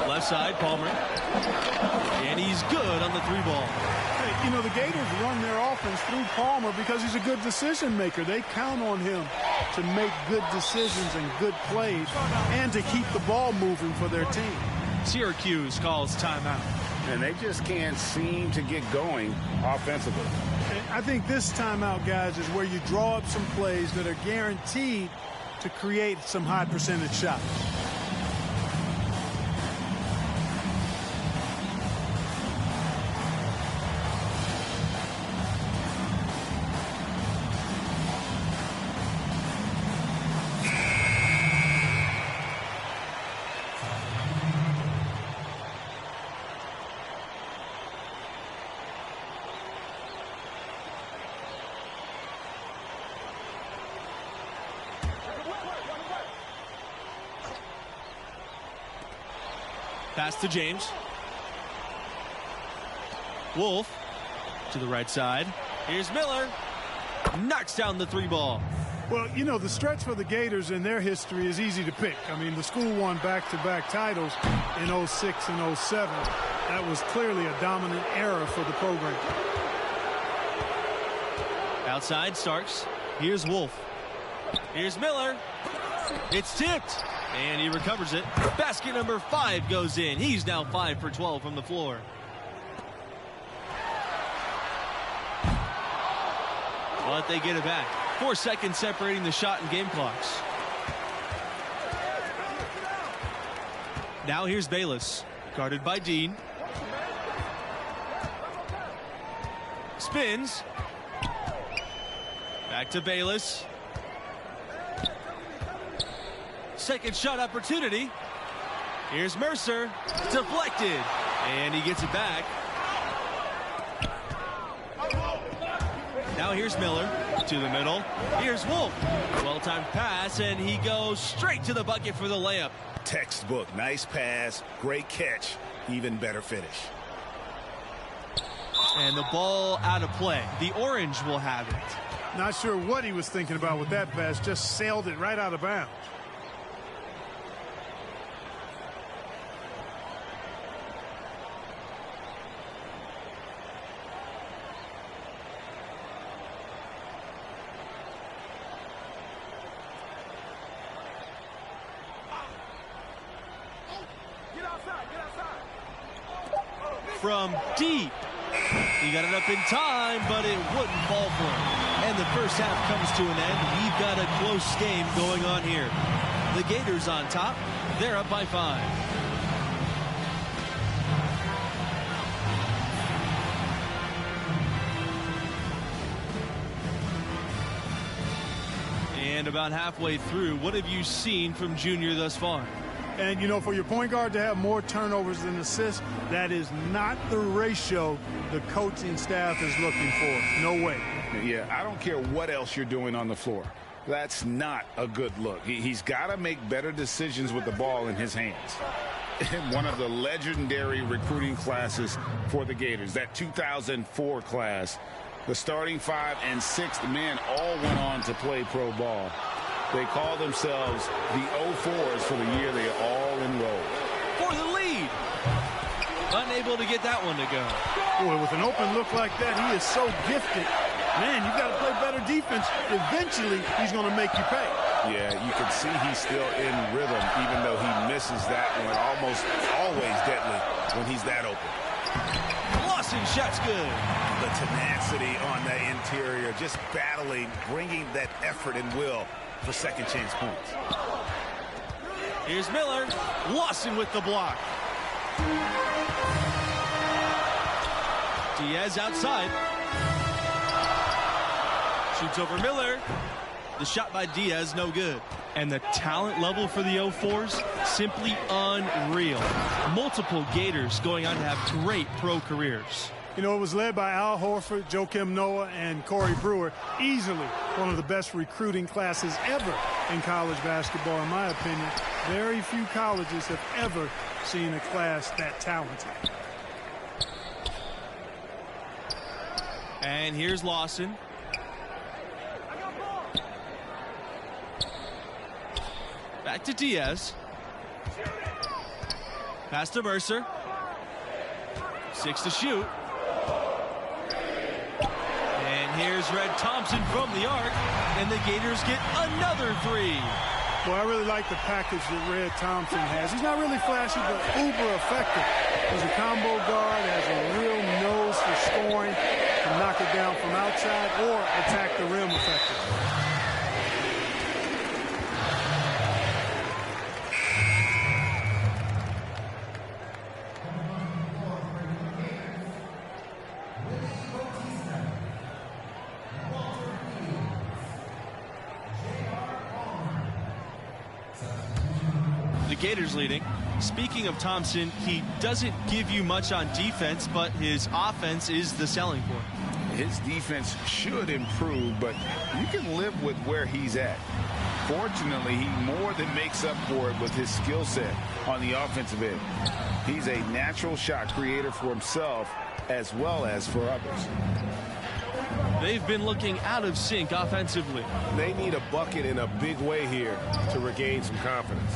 Left side, Palmer. And he's good on the 3 ball. Hey, you know, the Gators run their offense through Palmer because he's a good decision maker. They count on him to make good decisions and good plays and to keep the ball moving for their team. Syracuse calls timeout. And they just can't seem to get going offensively. And I think this timeout, guys, is where you draw up some plays that are guaranteed to create some high percentage shots. Pass to James. Wolf to the right side. Here's Miller. Knocks down the 3 ball. Well, you know, the stretch for the Gators in their history is easy to pick. I mean, the school won back-to-back titles in 06 and 07. That was clearly a dominant error for the program. Outside Starks. Here's Wolf. Here's Miller. It's tipped. And he recovers it. Basket number 5 goes in. He's now 5 for 12 from the floor. But they get it back. 4 seconds separating the shot and game clocks. Now here's Bayless. Guarded by Dean. Spins. Back to Bayless. Second shot opportunity. Here's Mercer. Deflected. And he gets it back. Now here's Miller to the middle. Here's Wolf. Well-timed pass, and he goes straight to the bucket for the layup. Textbook. Nice pass. Great catch. Even better finish. And the ball out of play. The Orange will have it. Not sure what he was thinking about with that pass. Just sailed it right out of bounds. From deep. He got it up in time, but it wouldn't fall for him. And the first half comes to an end. We've got a close game going on here. The Gators on top. They're up by 5. And about halfway through, what have you seen from Junior thus far? And, you know, for your point guard to have more turnovers than assists, that is not the ratio the coaching staff is looking for. No way. Yeah, I don't care what else you're doing on the floor. That's not a good look. He's got to make better decisions with the ball in his hands. One of the legendary recruiting classes for the Gators, that 2004 class, the starting 5 and 6th men all went on to play pro ball. They call themselves the 04s for the year they all enrolled. For the lead. Unable to get that one to go. Boy, with an open look like that, he is so gifted. Man, you've got to play better defense. Eventually, he's going to make you pay. Yeah, you can see he's still in rhythm, even though he misses that one. Almost always deadly when he's that open. Lawson shot's good. The tenacity on the interior, just battling, bringing that effort and will for second chance points. Here's Miller. Lawson with the block. Diaz outside. Shoots over Miller. The shot by Diaz, no good. And the talent level for the 04s, simply unreal. Multiple Gators going on to have great pro careers. You know, it was led by Al Horford, Joakim Noah, and Corey Brewer. Easily one of the best recruiting classes ever in college basketball, in my opinion. Very few colleges have ever seen a class that talented. And here's Lawson. Back to Diaz. Pass to Mercer. 6 to shoot. And here's Red Thompson from the arc. And the Gators get another 3. Boy, I really like the package that Red Thompson has. He's not really flashy, but uber effective. He's a combo guard, has a real nose for scoring, can knock it down from outside or attack the rim effectively. Gators leading. Speaking of Thompson, he doesn't give you much on defense, but his offense is the selling point. His defense should improve, but you can live with where he's at. Fortunately, he more than makes up for it with his skill set on the offensive end. He's a natural shot creator for himself as well as for others. They've been looking out of sync offensively. They need a bucket in a big way here to regain some confidence.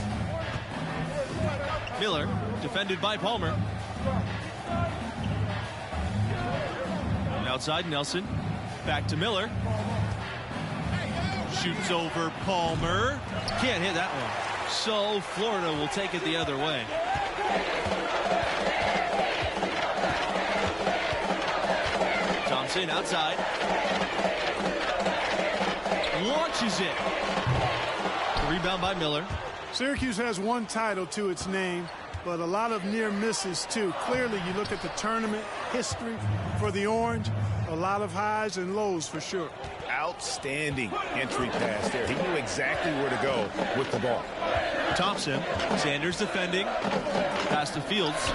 Miller, defended by Palmer. Outside Nelson. Back to Miller. Shoots over Palmer. Can't hit that one. So Florida will take it the other way. Thompson outside. Launches it. Rebound by Miller. Syracuse has one title to its name, but a lot of near misses too. Clearly, you look at the tournament history for the Orange, a lot of highs and lows for sure. Outstanding entry pass there. He knew exactly where to go with the ball. Thompson, Sanders defending, pass to Fields.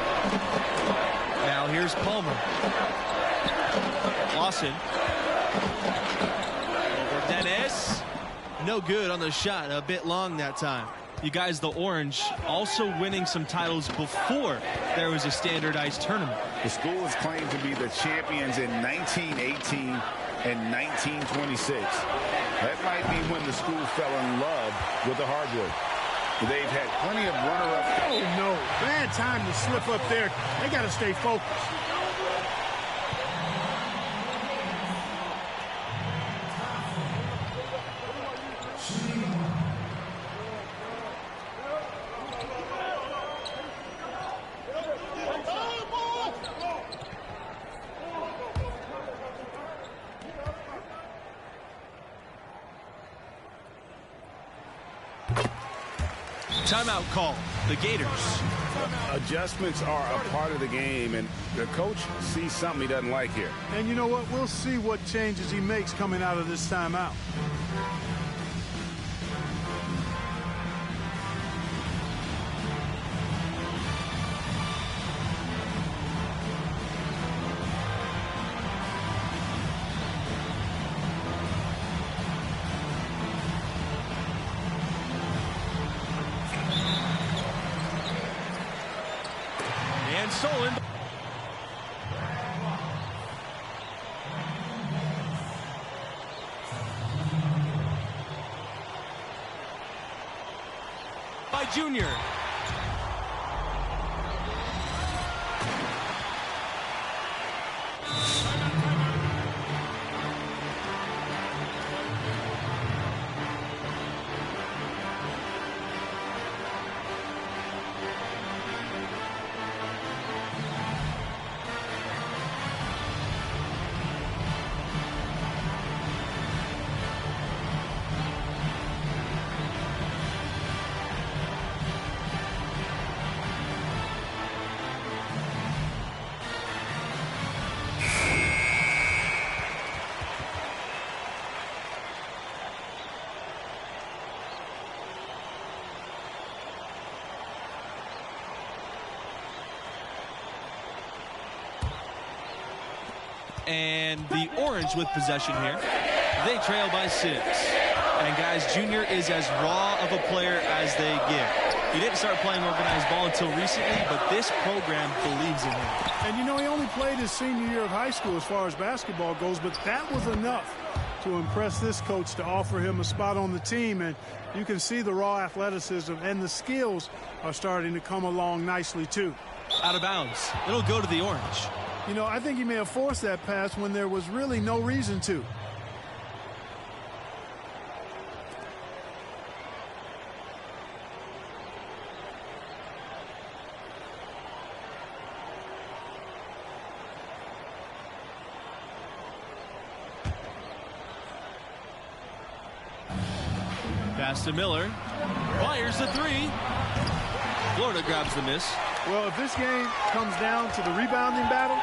Now here's Palmer. Lawson. Over Dennis. No good on the shot, a bit long that time. You guys, the Orange also winning some titles before there was a standardized tournament. The school is claimed to be the champions in 1918 and 1926. That might be when the school fell in love with the hardwood. They've had plenty of runner-up. Oh, no. Bad time to slip up there. They got to stay focused. Timeout call. The Gators. Adjustments are a part of the game, and the coach sees something he doesn't like here. And you know what? We'll see what changes he makes coming out of this timeout. Stolen. By Junior. And the Orange with possession here. They trail by 6. And guys, Junior is as raw of a player as they get. He didn't start playing organized ball until recently, but this program believes in him. And you know, he only played his senior year of high school as far as basketball goes, but that was enough to impress this coach to offer him a spot on the team. And you can see the raw athleticism and the skills are starting to come along nicely too. Out of bounds. It'll go to the Orange. You know, I think he may have forced that pass when there was really no reason to. Pass to Miller. Fires the 3. Florida grabs the miss. Well, if this game comes down to the rebounding battle,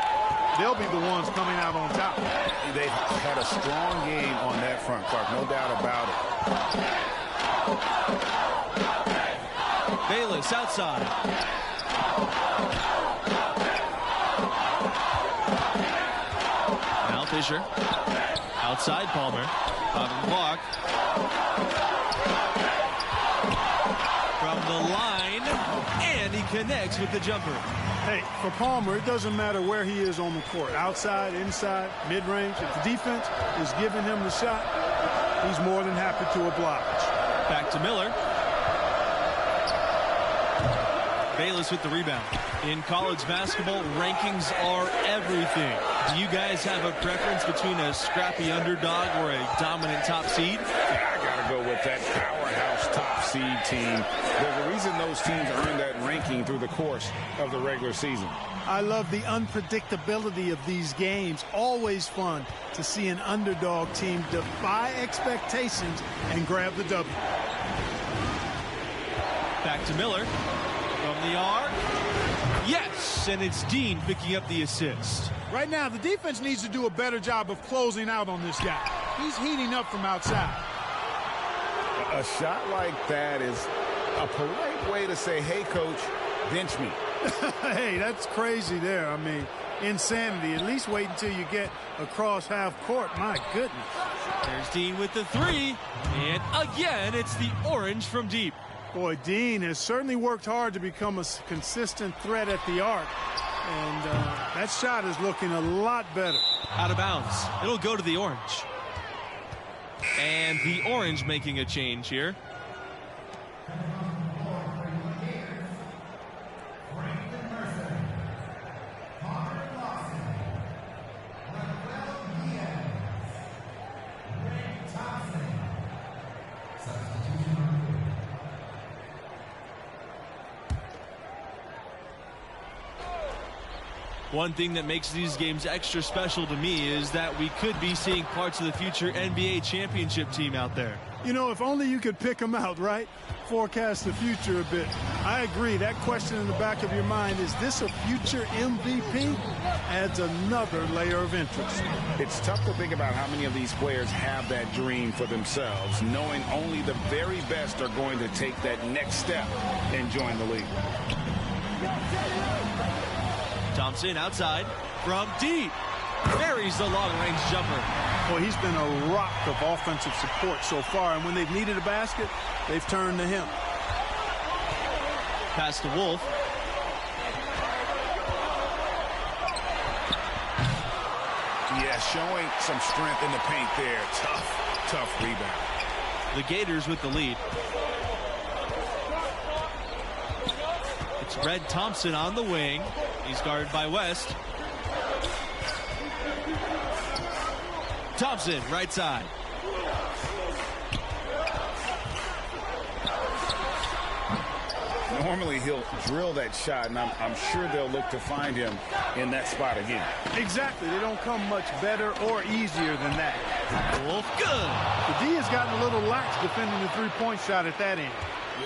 they'll be the ones coming out on top. They've had a strong game on that front, Clark, no doubt about it. Bayless outside. Now Fisher. Outside Palmer. Bottom block. From the line, and he connects with the jumper. Hey, for Palmer, it doesn't matter where he is on the court. Outside, inside, mid-range. If the defense is giving him the shot, he's more than happy to oblige. Back to Miller. Bayless with the rebound. In college basketball, rankings are everything. Do you guys have a preference between a scrappy underdog or a dominant top seed? I got to go with that powerhouse top seed team. There's a reason those teams earn that ranking through the course of the regular season. I love the unpredictability of these games. Always fun to see an underdog team defy expectations and grab the W. Back to Miller. From the arc. Yes, and it's Dean picking up the assist. Right now, the defense needs to do a better job of closing out on this guy. He's heating up from outside. A shot like that is a polite way to say, hey, coach, bench me. Hey, that's crazy there. I mean, insanity. At least wait until you get across half court. My goodness. There's Dean with the three. And again, it's the orange from deep. Boy, Dean has certainly worked hard to become a consistent threat at the arc. And that shot is looking a lot better. Out of bounds. It'll go to the orange. And the orange making a change here. One thing that makes these games extra special to me is that we could be seeing parts of the future NBA championship team out there. You know, if only you could pick them out, right? Forecast the future a bit. I agree. That question in the back of your mind, is this a future MVP? Adds another layer of interest. It's tough to think about how many of these players have that dream for themselves, knowing only the very best are going to take that next step and join the league. Thompson outside from deep. Buries the long-range jumper. Well, he's been a rock of offensive support so far, and when they've needed a basket, they've turned to him. Pass to Wolf. Yeah, showing some strength in the paint there. Tough rebound. The Gators with the lead. It's Red Thompson on the wing. He's guarded by West. Thompson, right side. Normally he'll drill that shot, and I'm sure they'll look to find him in that spot again. Exactly. They don't come much better or easier than that. Wolf, good. The D has gotten a little lax defending the three-point shot at that end.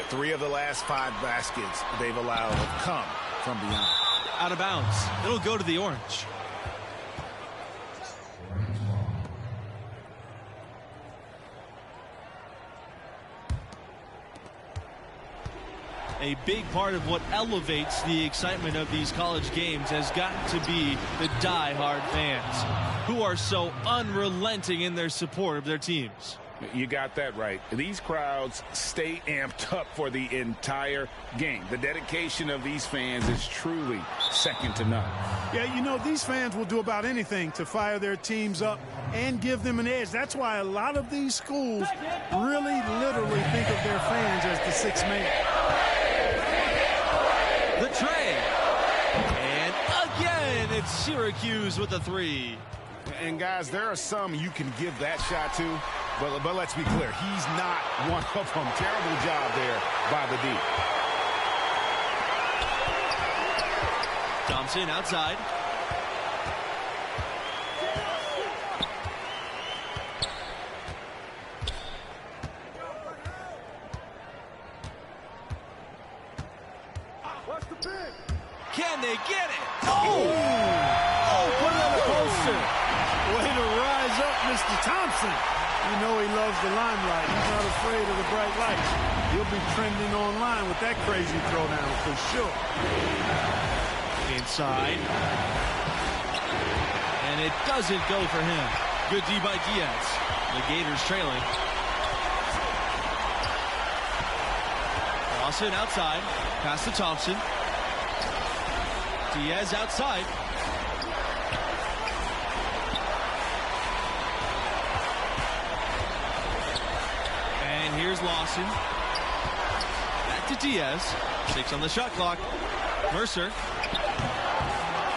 3 of the last 5 baskets they've allowed have come from beyond. Out of bounds. It'll go to the orange. A big part of what elevates the excitement of these college games has got to be the die-hard fans who are so unrelenting in their support of their teams. You got that right. These crowds stay amped up for the entire game. The dedication of these fans is truly second to none. Yeah, you know, these fans will do about anything to fire their teams up and give them an edge. That's why a lot of these schools really literally think of their fans as the sixth man. The tray. And again, it's Syracuse with the 3. And guys, there are some you can give that shot to, but let's be clear, he's not one of them. Terrible job there by the D. Thompson outside. Can they get it? Oh, put it on the poster. Way to rise up, Mr. Thompson. You know he loves the limelight. He's not afraid of the bright lights. He'll be trending online with that crazy throwdown for sure. Inside. And it doesn't go for him. Good D by Diaz. The Gators trailing. Lawson outside. Pass to Thompson. Diaz outside. And here's Lawson. Back to Diaz. 6 on the shot clock. Mercer.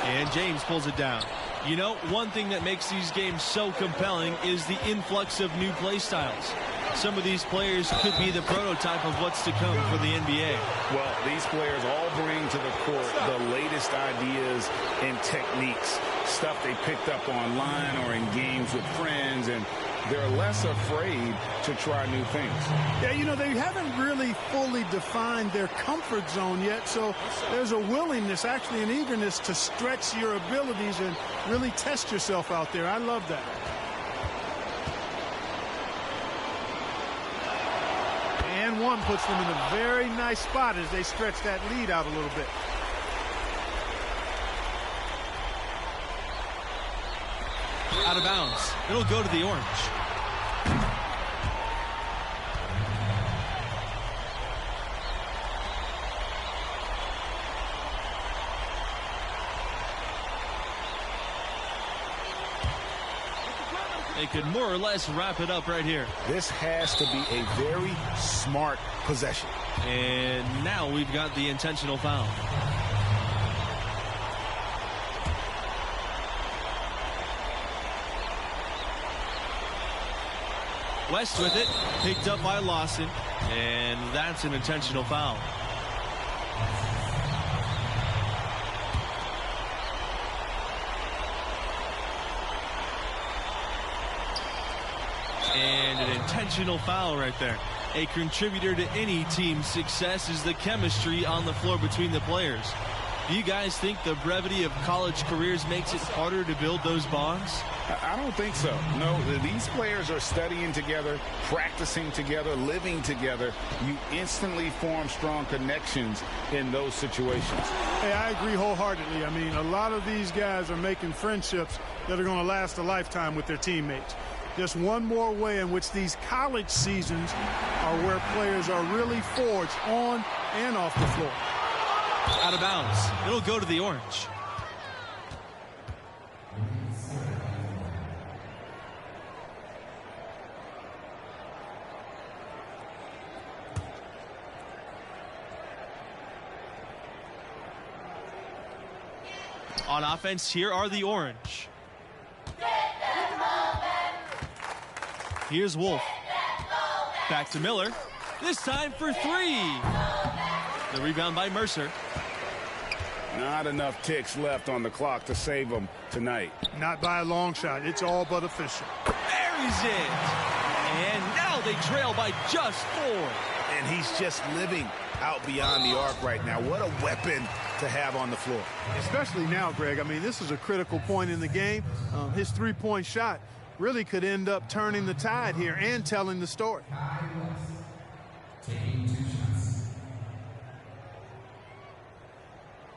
And James pulls it down. You know, one thing that makes these games so compelling is the influx of new play styles. Some of these players could be the prototype of what's to come for the NBA. Well, these players all bring to the court the latest ideas and techniques, stuff they picked up online or in games with friends, and they're less afraid to try new things. Yeah, you know, they haven't really fully defined their comfort zone yet, so there's a willingness, actually an eagerness to stretch your abilities and really test yourself out there. I love that. And one puts them in a very nice spot as they stretch that lead out a little bit. Out of bounds. It'll go to the orange. They could more or less wrap it up right here. This has to be a very smart possession. And now we've got the intentional foul. West with it, picked up by Lawson, and that's an intentional foul. And an intentional foul right there. A contributor to any team's success is the chemistry on the floor between the players. Do you guys think the brevity of college careers makes it harder to build those bonds? I don't think so. No, these players are studying together, practicing together, living together. You instantly form strong connections in those situations. Hey, I agree wholeheartedly. I mean, a lot of these guys are making friendships that are going to last a lifetime with their teammates. Just one more way in which these college seasons are where players are really forged on and off the floor. Out of bounds. It'll go to the orange. On offense, here are the orange. Here's Wolf. Back to Miller. This time for three. The rebound by Mercer. Not enough ticks left on the clock to save them tonight. Not by a long shot. It's all but official. Buries it. And now they trail by just 4. And he's just living out beyond the arc right now. What a weapon to have on the floor. Especially now, Greg. I mean, this is a critical point in the game. His three-point shot really could end up turning the tide here and telling the story.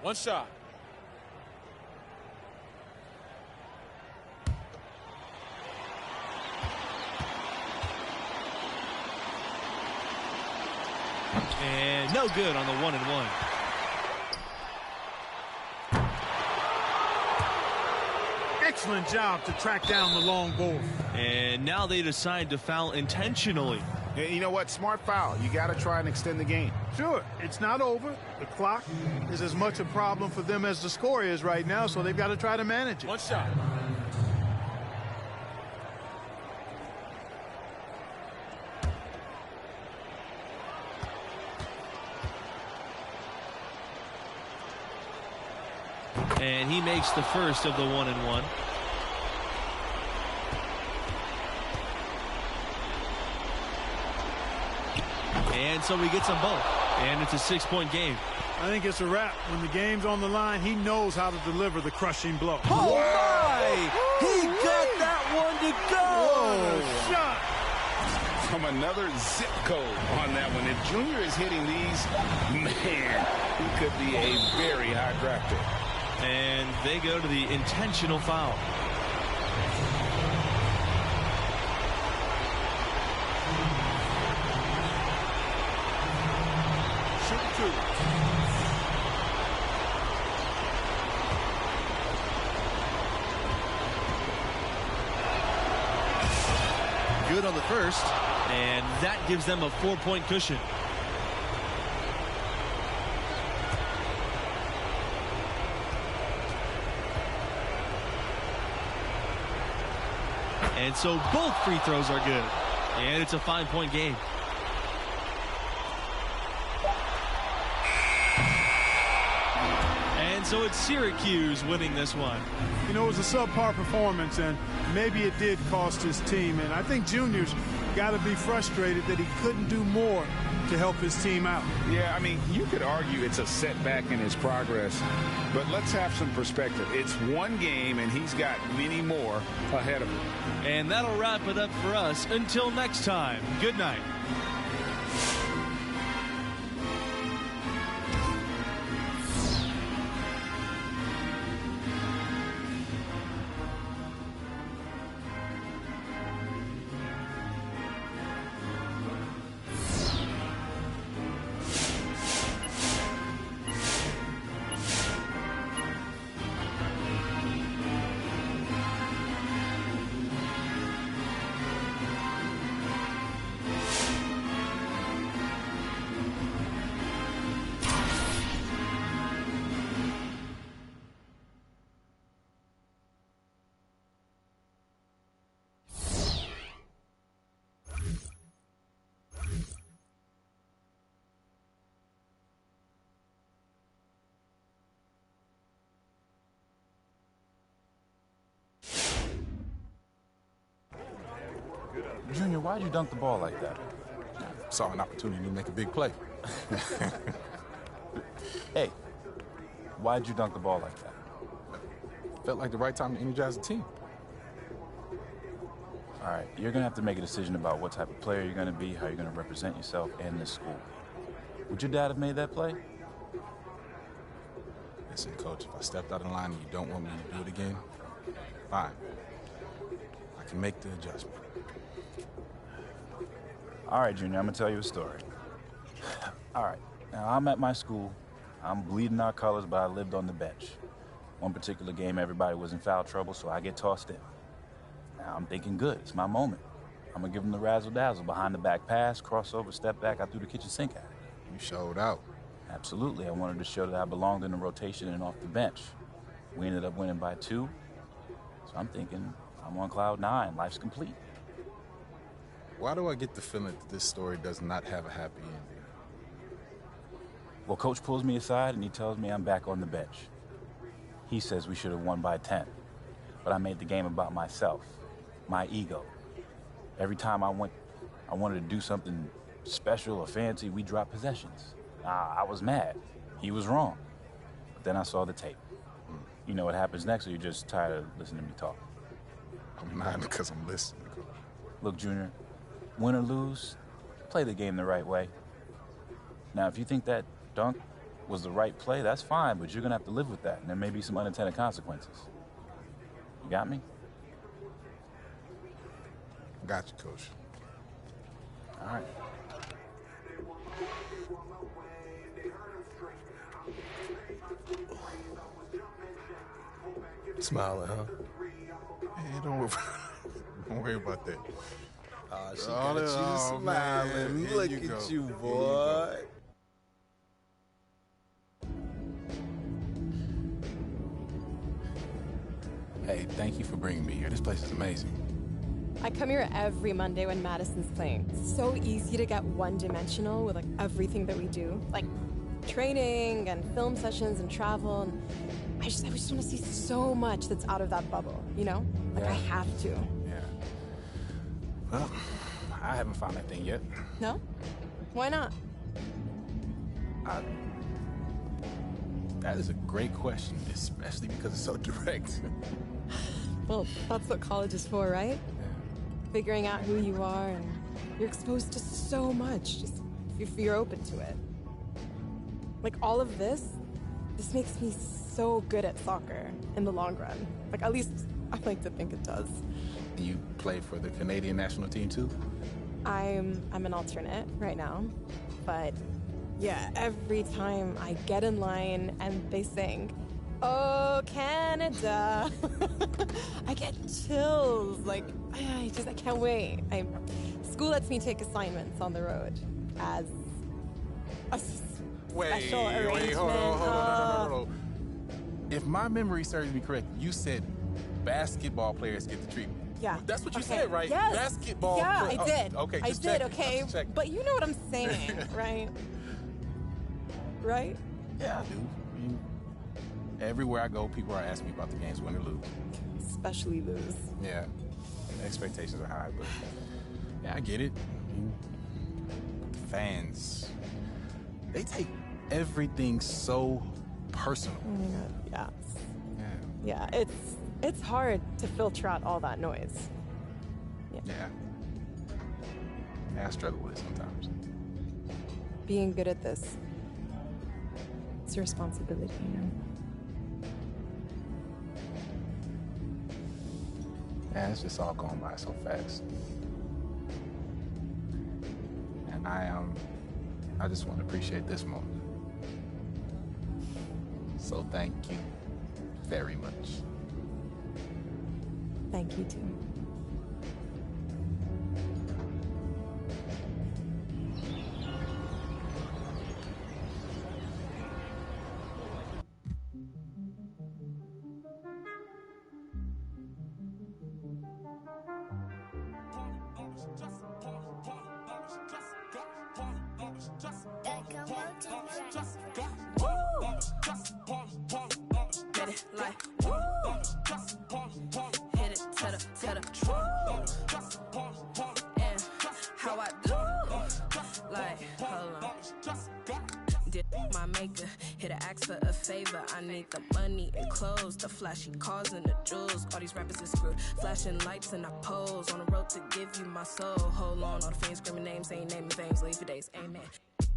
One shot. And no good on the 1-and-1. Excellent job to track down the long ball. And now they decide to foul intentionally. And you know what? Smart foul. You got to try and extend the game. Sure, it's not over. The clock is as much a problem for them as the score is right now, so they've got to try to manage it. One shot. And he makes the first of the 1-and-1. And so he gets them both. And it's a 6-point game. I think it's a wrap. When the game's on the line, he knows how to deliver the crushing blow. Oh, my! He got that one to go! Whoa, shot! From another zip code on that one. If Junior is hitting these, man, he could be a very high drafter. And they go to the intentional foul. Good on the first, and that gives them a 4-point cushion. And so both free throws are good. And it's a 5-point game. And so it's Syracuse winning this one. You know, it was a subpar performance, and maybe it did cost his team. And I think Junior's got to be frustrated that he couldn't do more to help his team out. Yeah, I mean, you could argue it's a setback in his progress, but let's have some perspective. It's one game, and he's got many more ahead of him. And that'll wrap it up for us. Until next time, good night. Junior, why'd you dunk the ball like that? Saw an opportunity to make a big play. Hey, why'd you dunk the ball like that? Felt like the right time to energize the team. All right, you're going to have to make a decision about what type of player you're going to be, how you're going to represent yourself and this school. Would your dad have made that play? Listen, Coach, if I stepped out of line and you don't want me to do it again, fine. I can make the adjustment. All right, Junior, I'm going to tell you a story. All right, now I'm at my school. I'm bleeding our colors, but I lived on the bench. One particular game, everybody was in foul trouble, so I get tossed in. Now I'm thinking, good, it's my moment. I'm going to give them the razzle-dazzle, behind the back pass, crossover, step back, I threw the kitchen sink at it. You showed out. Absolutely, I wanted to show that I belonged in the rotation and off the bench. We ended up winning by 2, so I'm thinking, I'm on cloud 9, life's complete. Why do I get the feeling that this story does not have a happy ending? Well, Coach pulls me aside and he tells me I'm back on the bench. He says we should have won by 10, but I made the game about myself, my ego. Every time I wanted to do something special or fancy, we dropped possessions. I was mad. He was wrong. But then I saw the tape. You know what happens next, or you're just tired of listening to me talk? I'm not, because I'm listening. Look, Junior, win or lose, play the game the right way. Now, if you think that dunk was the right play, that's fine, but you're going to have to live with that, and there may be some unintended consequences. You got me? Got you, Coach. All right. Smiling, huh? Hey, don't worry about that. She got you smiling. Look at you, boy. Hey, thank you for bringing me here. This place is amazing. I come here every Monday when Madison's playing. It's so easy to get one-dimensional with like everything that we do, like training and film sessions and travel. And I just want to see so much that's out of that bubble, you know? Like, I have to. Yeah. Well, I haven't found that thing yet. No? Why not? That is a great question, especially because it's so direct. Well, that's what college is for, right? Figuring out who you are, and you're exposed to so much, just if you're open to it. Like, all of this makes me so good at soccer in the long run. Like, at least I like to think it does. You play for the Canadian national team, too? I'm an alternate right now, but yeah, every time I get in line and they sing, "Oh, Canada," I get chills. Like, I can't wait. School lets me take assignments on the road as a special arrangement. Hold on. If my memory serves me correct, you said basketball players get the treatment. Yeah. That's what you said, right? Yes. Basketball. Yeah, I did. Okay, I just did, checking. okay? Just checking. But you know what I'm saying, right? Right? Yeah, I do. Everywhere I go, people are asking me about the games, win or lose. Especially lose. Yeah. Expectations are high, but yeah, I get it. The fans, they take everything so personal. Oh my God, yes. Yeah. Yeah, it's hard to filter out all that noise. Yeah. I struggle with it sometimes. Being good at this, it's a responsibility, you know? Yeah, it's just all going by so fast. And I just want to appreciate this moment. So thank you very much. Thank you too. I need the money and clothes, the flashy cars and the jewels. All these rappers is screwed. Flashing lights and I pose on the road to give you my soul. Hold on, all the fans screaming names, ain't naming things. Leave for days, amen.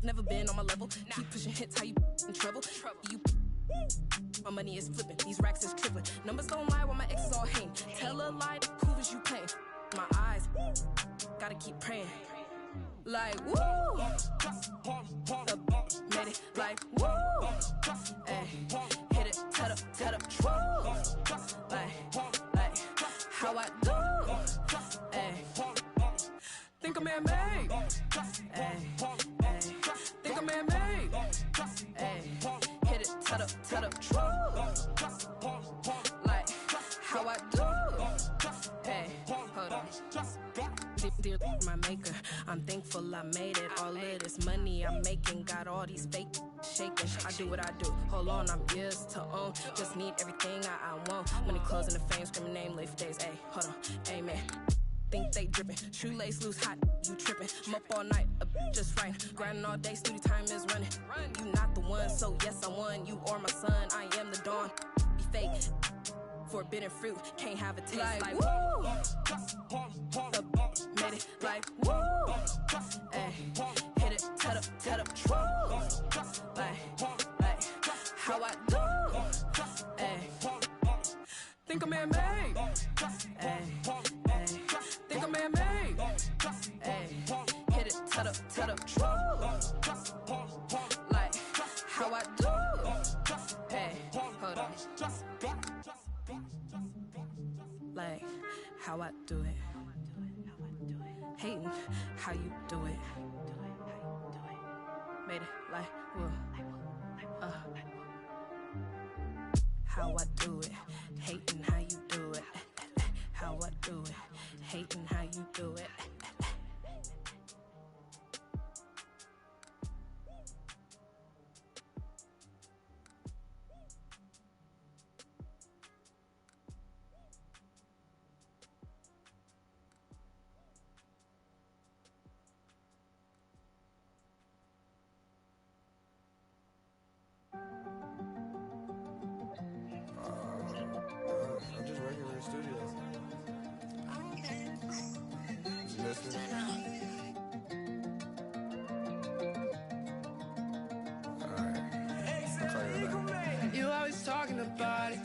Never been on my level. Keep pushing hits, how you in trouble? You. My money is flipping, these racks is tripling. Numbers don't lie while my exes all hang. Tell a lie to prove as you pain. My eyes, gotta keep praying. Like woo, made it like woo, ay, hit it, tell the truth, like how I do, ay, think I'm man-made, ay, think I'm man-made, ay, hit it, tell the truth, like how I do, ay, hold on. Dear my maker, I'm thankful I made it. All of this money I'm making got all these fake shaking. I do what I do. Hold on, I'm years to own. Just need everything I want. Money, clothes, and the fame, screaming name, live for days. Ay, hold on, amen. Think they dripping, shoelace loose, hot, you tripping. I'm up all night, just right. Grinding all day, studio time is running. You not the one, so yes I won. You or my son, I am the dawn. Be fake. Forbidden fruit, can't have a taste like woo. Made it like woo. Ay, hit it, tell the truth. Like how I do. Ay, think I'm man-made. Ay, think I'm man-made. Ay, hit it, tell the truth. Like how I do. Ay, hold on. Like how I do it. Hating how you do it. Made it like whoa. How I do it. Hating how you do it. How I do it. Hating how you do it. I'm just working in the studio. You listening? Alright. You always talking about it.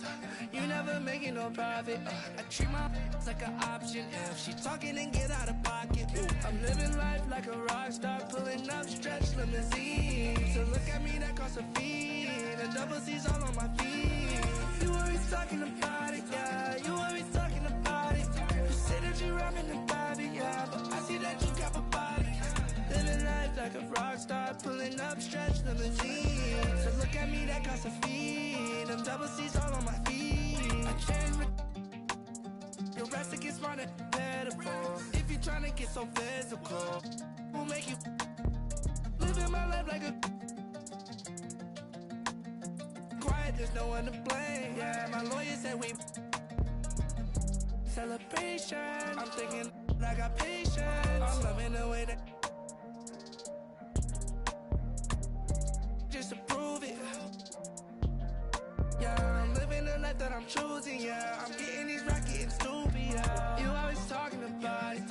You never making no profit. I treat my like an option. If she talking and get out of pocket. Ooh, I'm living life like a rock star, pulling up stretch limousine. So look at me, that costs a fee. The double C's all on my feet. You always talking about it, yeah. You always talking about it. You say that you rapping about it, yeah. But I see that you got a body. Living life like a rock star, pulling up stretch limousine. So look at me, that costs a fee. Them double C's all on my feet. I changed my... Your rest to get smarter pitiful. If you're trying to get so physical, we'll make you living my life like a quiet, there's no one to blame. Yeah, my lawyer said we celebration. I'm thinking I got patience. I'm loving the way that just to prove it. Yeah, I'm living the life that I'm choosing. Yeah, I'm getting these racks, getting stupid. Yeah, you always talking about it.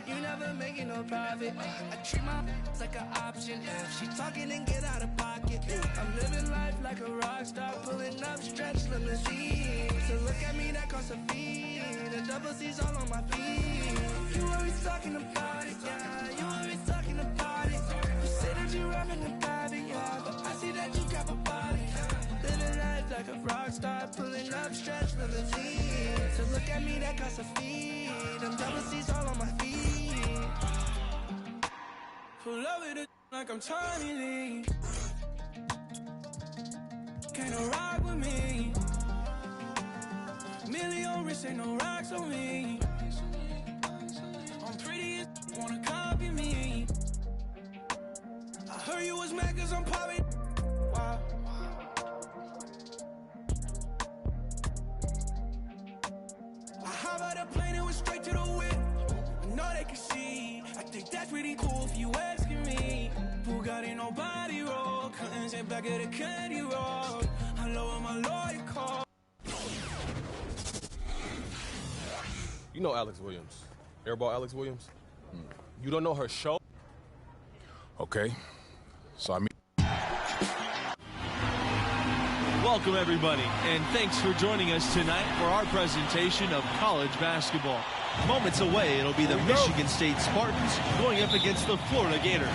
You never making no profit. I treat my like an option. If she talking and get out of pocket. I'm living life like a rock star, pulling up stretch limousine. So look at me, that costs a fee. The double C's all on my feet. You always talking about it, yeah. You always talking about it. You say that you rapping about it, yeah, but I see that you got a body. Living life like a rock star, pulling up stretch limousine. So look at me, that costs a fee. Them double C's all on my feet. Pull up with it like I'm Tommy Lee. Can't no rock with me. Million wrist, ain't no rocks on me. I'm pretty as wanna copy me. I heard you was mad cause I'm popping. Wow. I hop out the plane and went straight to the whip. I know they can see. I think that's pretty cool if you asking me. Bugatti nobody roll. Curtains in back of the candy roll. I lower my lawyer call. You know Alex Williams, Airball Alex Williams. You don't know her show? Okay, so I mean. Welcome, everybody, and thanks for joining us tonight for our presentation of college basketball. Moments away, it'll be the Michigan State Spartans going up against the Florida Gators.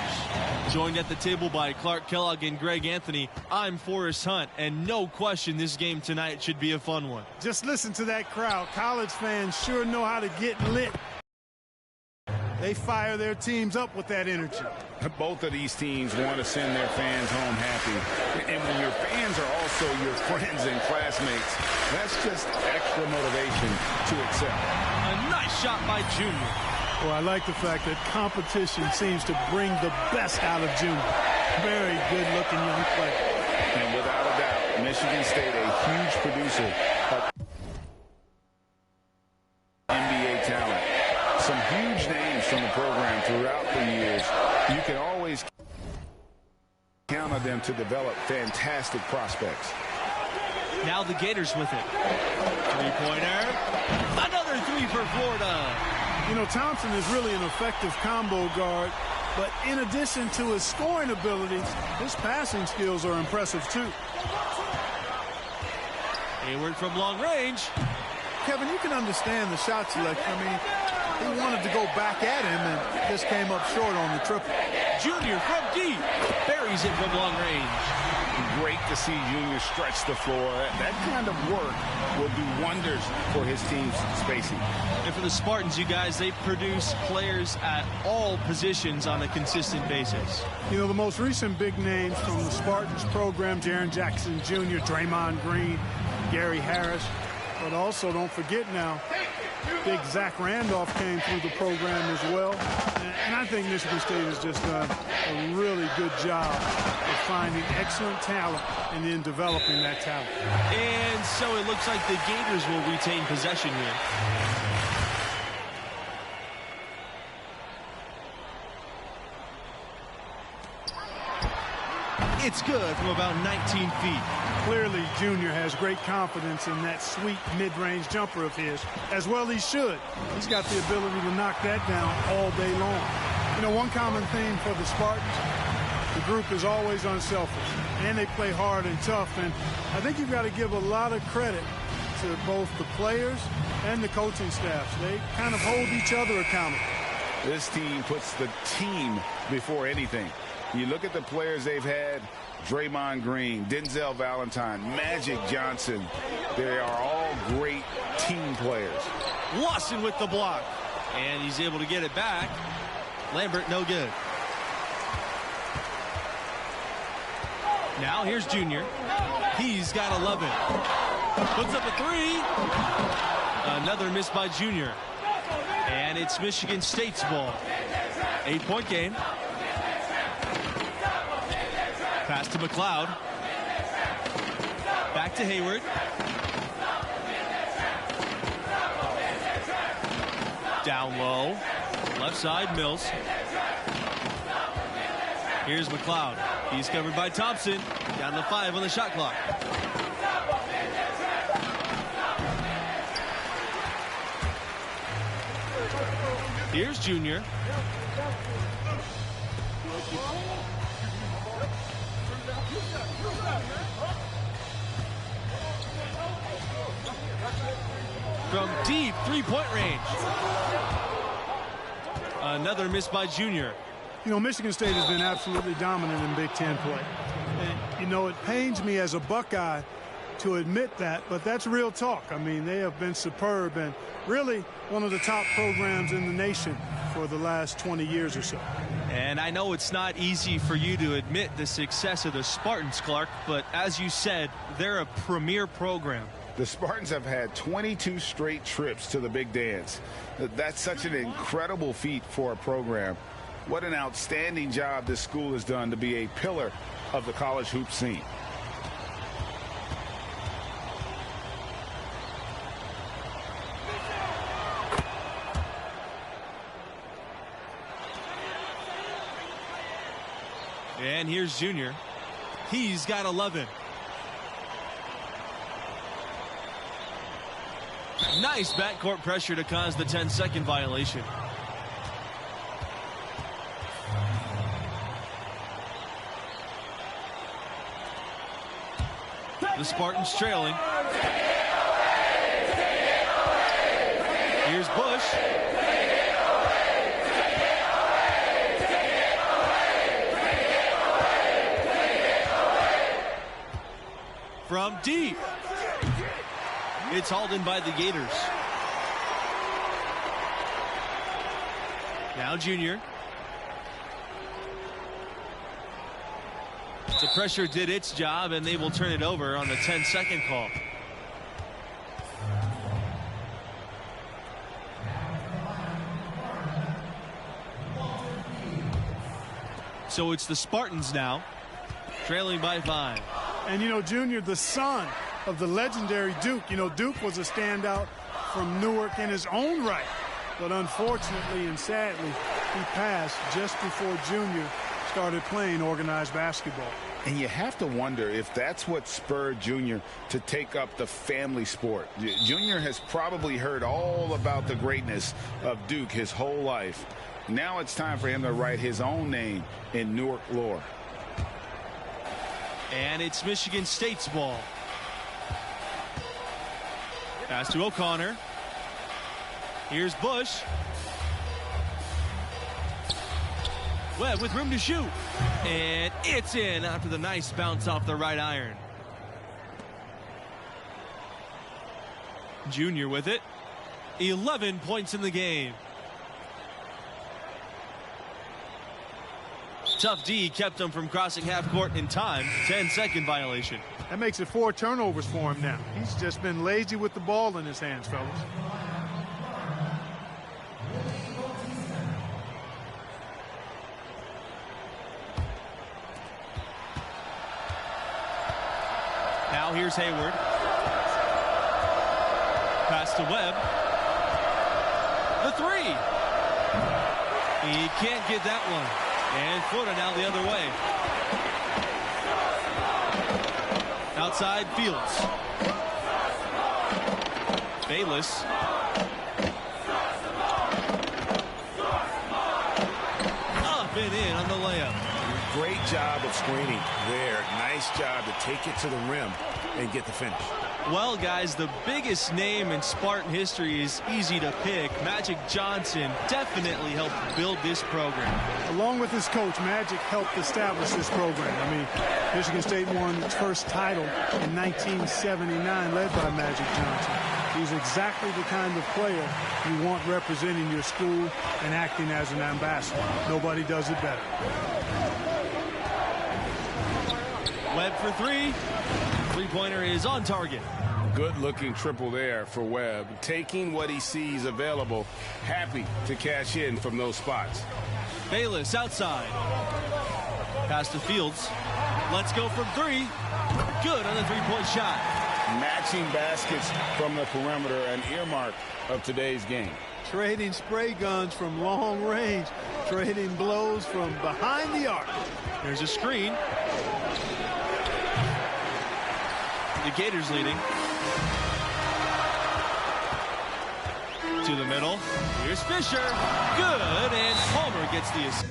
Joined at the table by Clark Kellogg and Greg Anthony, I'm Forrest Hunt, and no question this game tonight should be a fun one. Just listen to that crowd. College fans sure know how to get lit. They fire their teams up with that energy. Both of these teams want to send their fans home happy. And when your fans are also your friends and classmates, that's just extra motivation to excel. A nice shot by Junior. Well, I like the fact that competition seems to bring the best out of Junior. Very good-looking young player. And without a doubt, Michigan State, a huge producer of NBA talent. Some huge names from the program throughout the years. You can always count on them to develop fantastic prospects. Now the Gators with it. Three-pointer. Another three for Florida. You know, Thompson is really an effective combo guard, but in addition to his scoring ability, his passing skills are impressive too. Hayward from long range. Kevin, you can understand the shot selection. I mean, he wanted to go back at him and just came up short on the triple. Junior from deep. Buries it from long range. Great to see Junior stretch the floor. That kind of work will do wonders for his team's spacing. And for the Spartans, you guys, they produce players at all positions on a consistent basis. You know, the most recent big names from the Spartans program, Jaren Jackson Jr., Draymond Green, Gary Harris. But also, don't forget now, big Zach Randolph came through the program as well. And I think Michigan State has just done a really good job of finding excellent talent and then developing that talent. And so it looks like the Gators will retain possession here. It's good from about 19 feet. Clearly, Junior has great confidence in that sweet mid-range jumper of his, as well he should. He's got the ability to knock that down all day long. You know, one common theme for the Spartans, the group is always unselfish, and they play hard and tough, and I think you've got to give a lot of credit to both the players and the coaching staffs. They kind of hold each other accountable. This team puts the team before anything. You look at the players they've had, Draymond Green, Denzel Valentine, Magic Johnson. They are all great team players. Lawson with the block. And he's able to get it back. Lambert, no good. Now here's Junior. He's got 11. Puts up a three. Another miss by Junior. And it's Michigan State's ball. 8-point game. Pass to McLeod. Back to Hayward. Down low. Left side, Mills. Here's McLeod. He's covered by Thompson. Down to 5 on the shot clock. Here's Junior. From deep 3-point range. Another miss by Junior. You know, Michigan State has been absolutely dominant in Big Ten play. And, you know, it pains me as a Buckeye to admit that, but that's real talk. I mean, they have been superb and really one of the top programs in the nation for the last 20 years or so. And I know it's not easy for you to admit the success of the Spartans, Clark, but as you said, they're a premier program. The Spartans have had 22 straight trips to the Big Dance. That's such an incredible feat for a program. What an outstanding job this school has done to be a pillar of the college hoop scene. And here's Junior. He's got 11. Nice backcourt pressure to cause the 10-second violation. The Spartans trailing. Here's Bush. From deep. It's hauled in by the Gators. Now Junior. The pressure did its job, and they will turn it over on the 10-second call. So it's the Spartans now, trailing by 5. And, you know, Junior, the son of the legendary Duke. You know, Duke was a standout from Newark in his own right. But unfortunately and sadly, he passed just before Junior started playing organized basketball. And you have to wonder if that's what spurred Junior to take up the family sport. Junior has probably heard all about the greatness of Duke his whole life. Now it's time for him to write his own name in Newark lore. And it's Michigan State's ball. Pass to O'Connor. Here's Bush. Webb with room to shoot. And it's in after the nice bounce off the right iron. Junior with it. 11 points in the game. Tough D kept him from crossing half court in time. 10-second violation. That makes it 4 turnovers for him now. He's just been lazy with the ball in his hands, fellas. Now here's Hayward. Pass to Webb. The 3. He can't get that one. And Florida now the other way. Outside Fields. Bayless. Up and in on the layup. Great job of screening there. Nice job to take it to the rim and get the finish. Well, guys, the biggest name in Spartan history is easy to pick. Magic Johnson definitely helped build this program. Along with his coach, Magic helped establish this program. I mean, Michigan State won its first title in 1979, led by Magic Johnson. He's exactly the kind of player you want representing your school and acting as an ambassador. Nobody does it better. Webb for 3. Three-pointer is on target. Good-looking triple there for Webb. Taking what he sees available, happy to cash in from those spots. Bayless outside. Pass to Fields. Let's go from three. Good on the three-point shot. Matching baskets from the perimeter, an earmark of today's game. Trading spray guns from long range. Trading blows from behind the arc. There's a screen. The Gators leading. To the middle. Here's Fisher. Good, and Palmer gets the assist.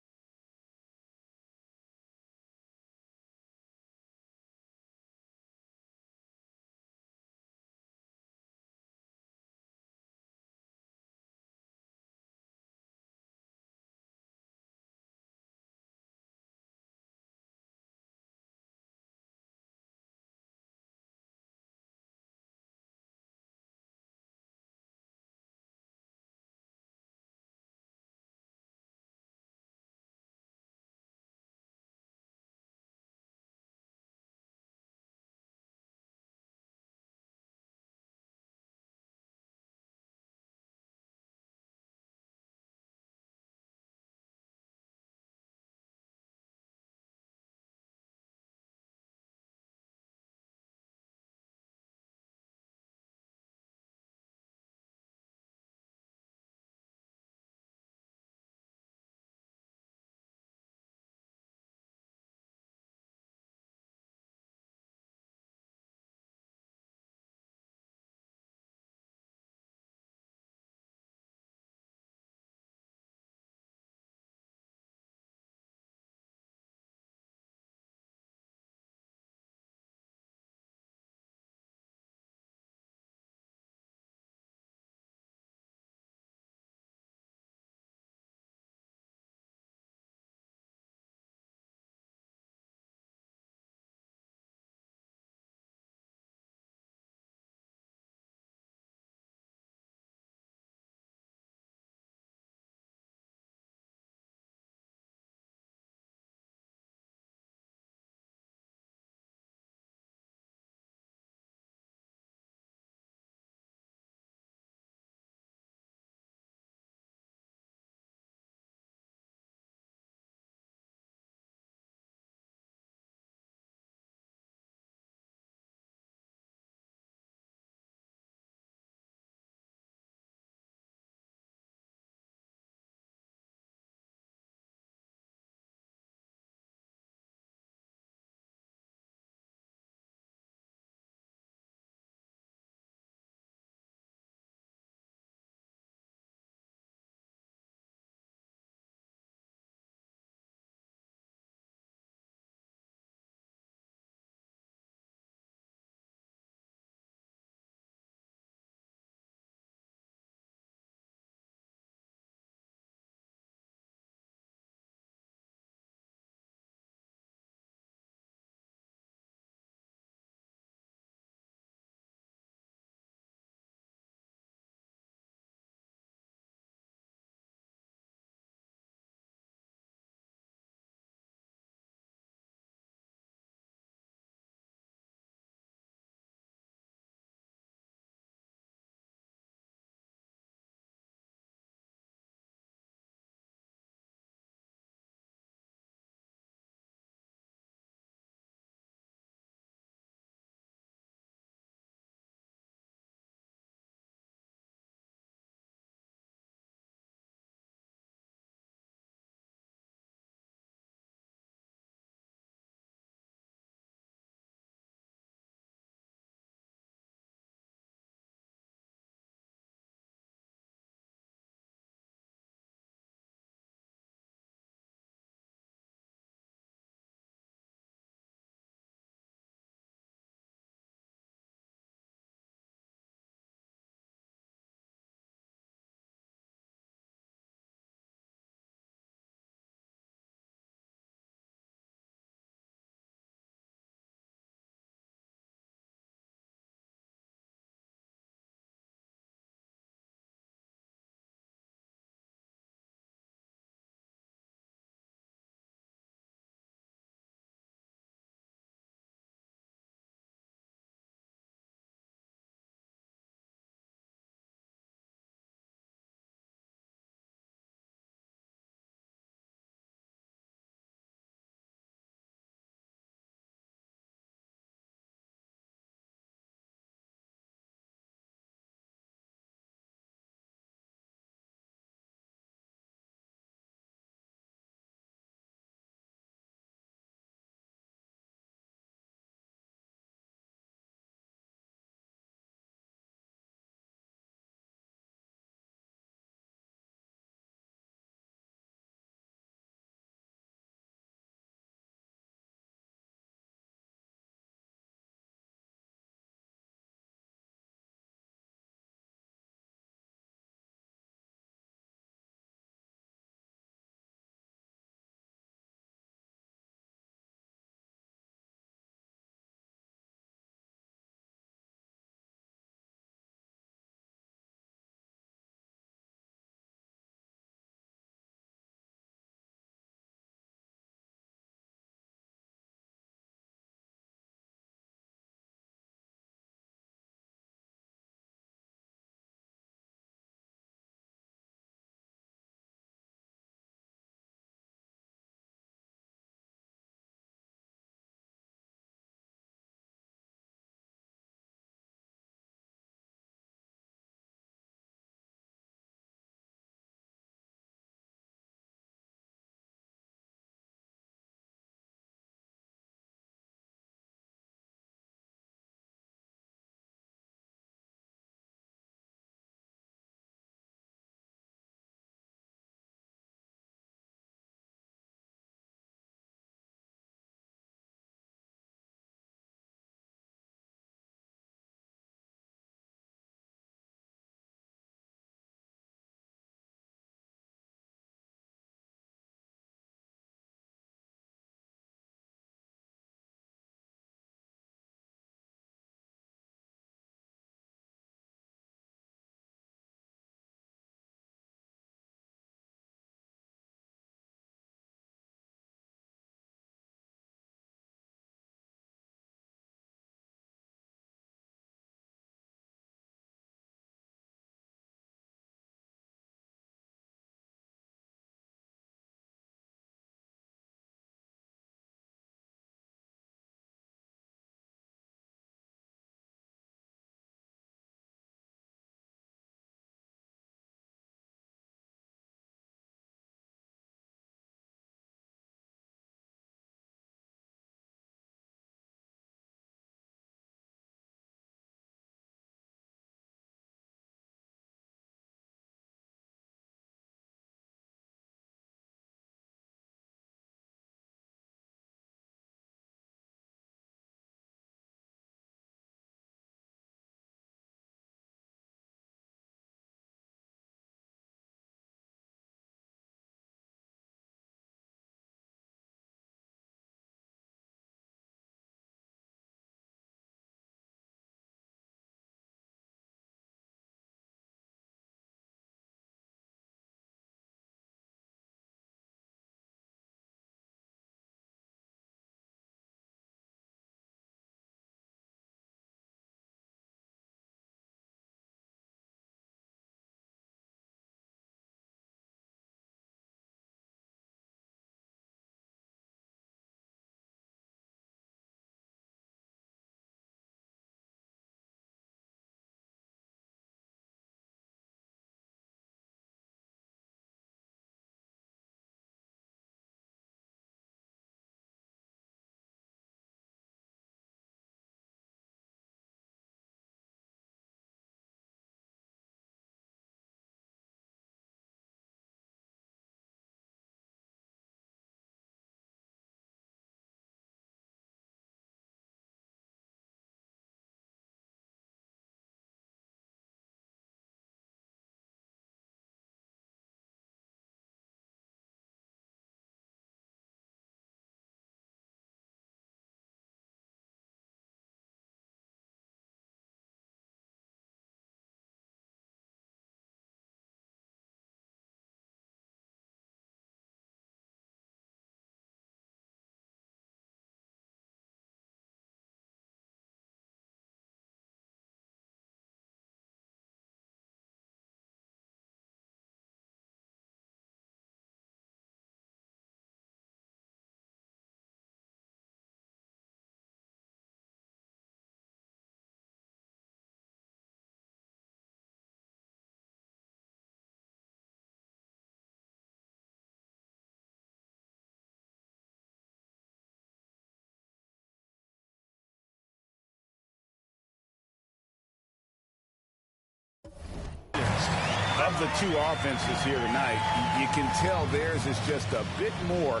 Of the two offenses here tonight, you can tell theirs is just a bit more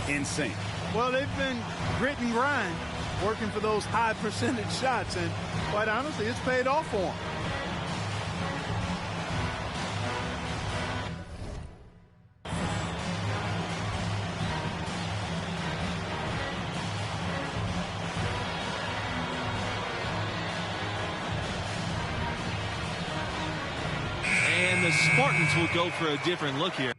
in sync. Well, they've been grit and grind, working for those high percentage shots, and quite honestly, it's paid off for them. And the Spartans will go for a different look here.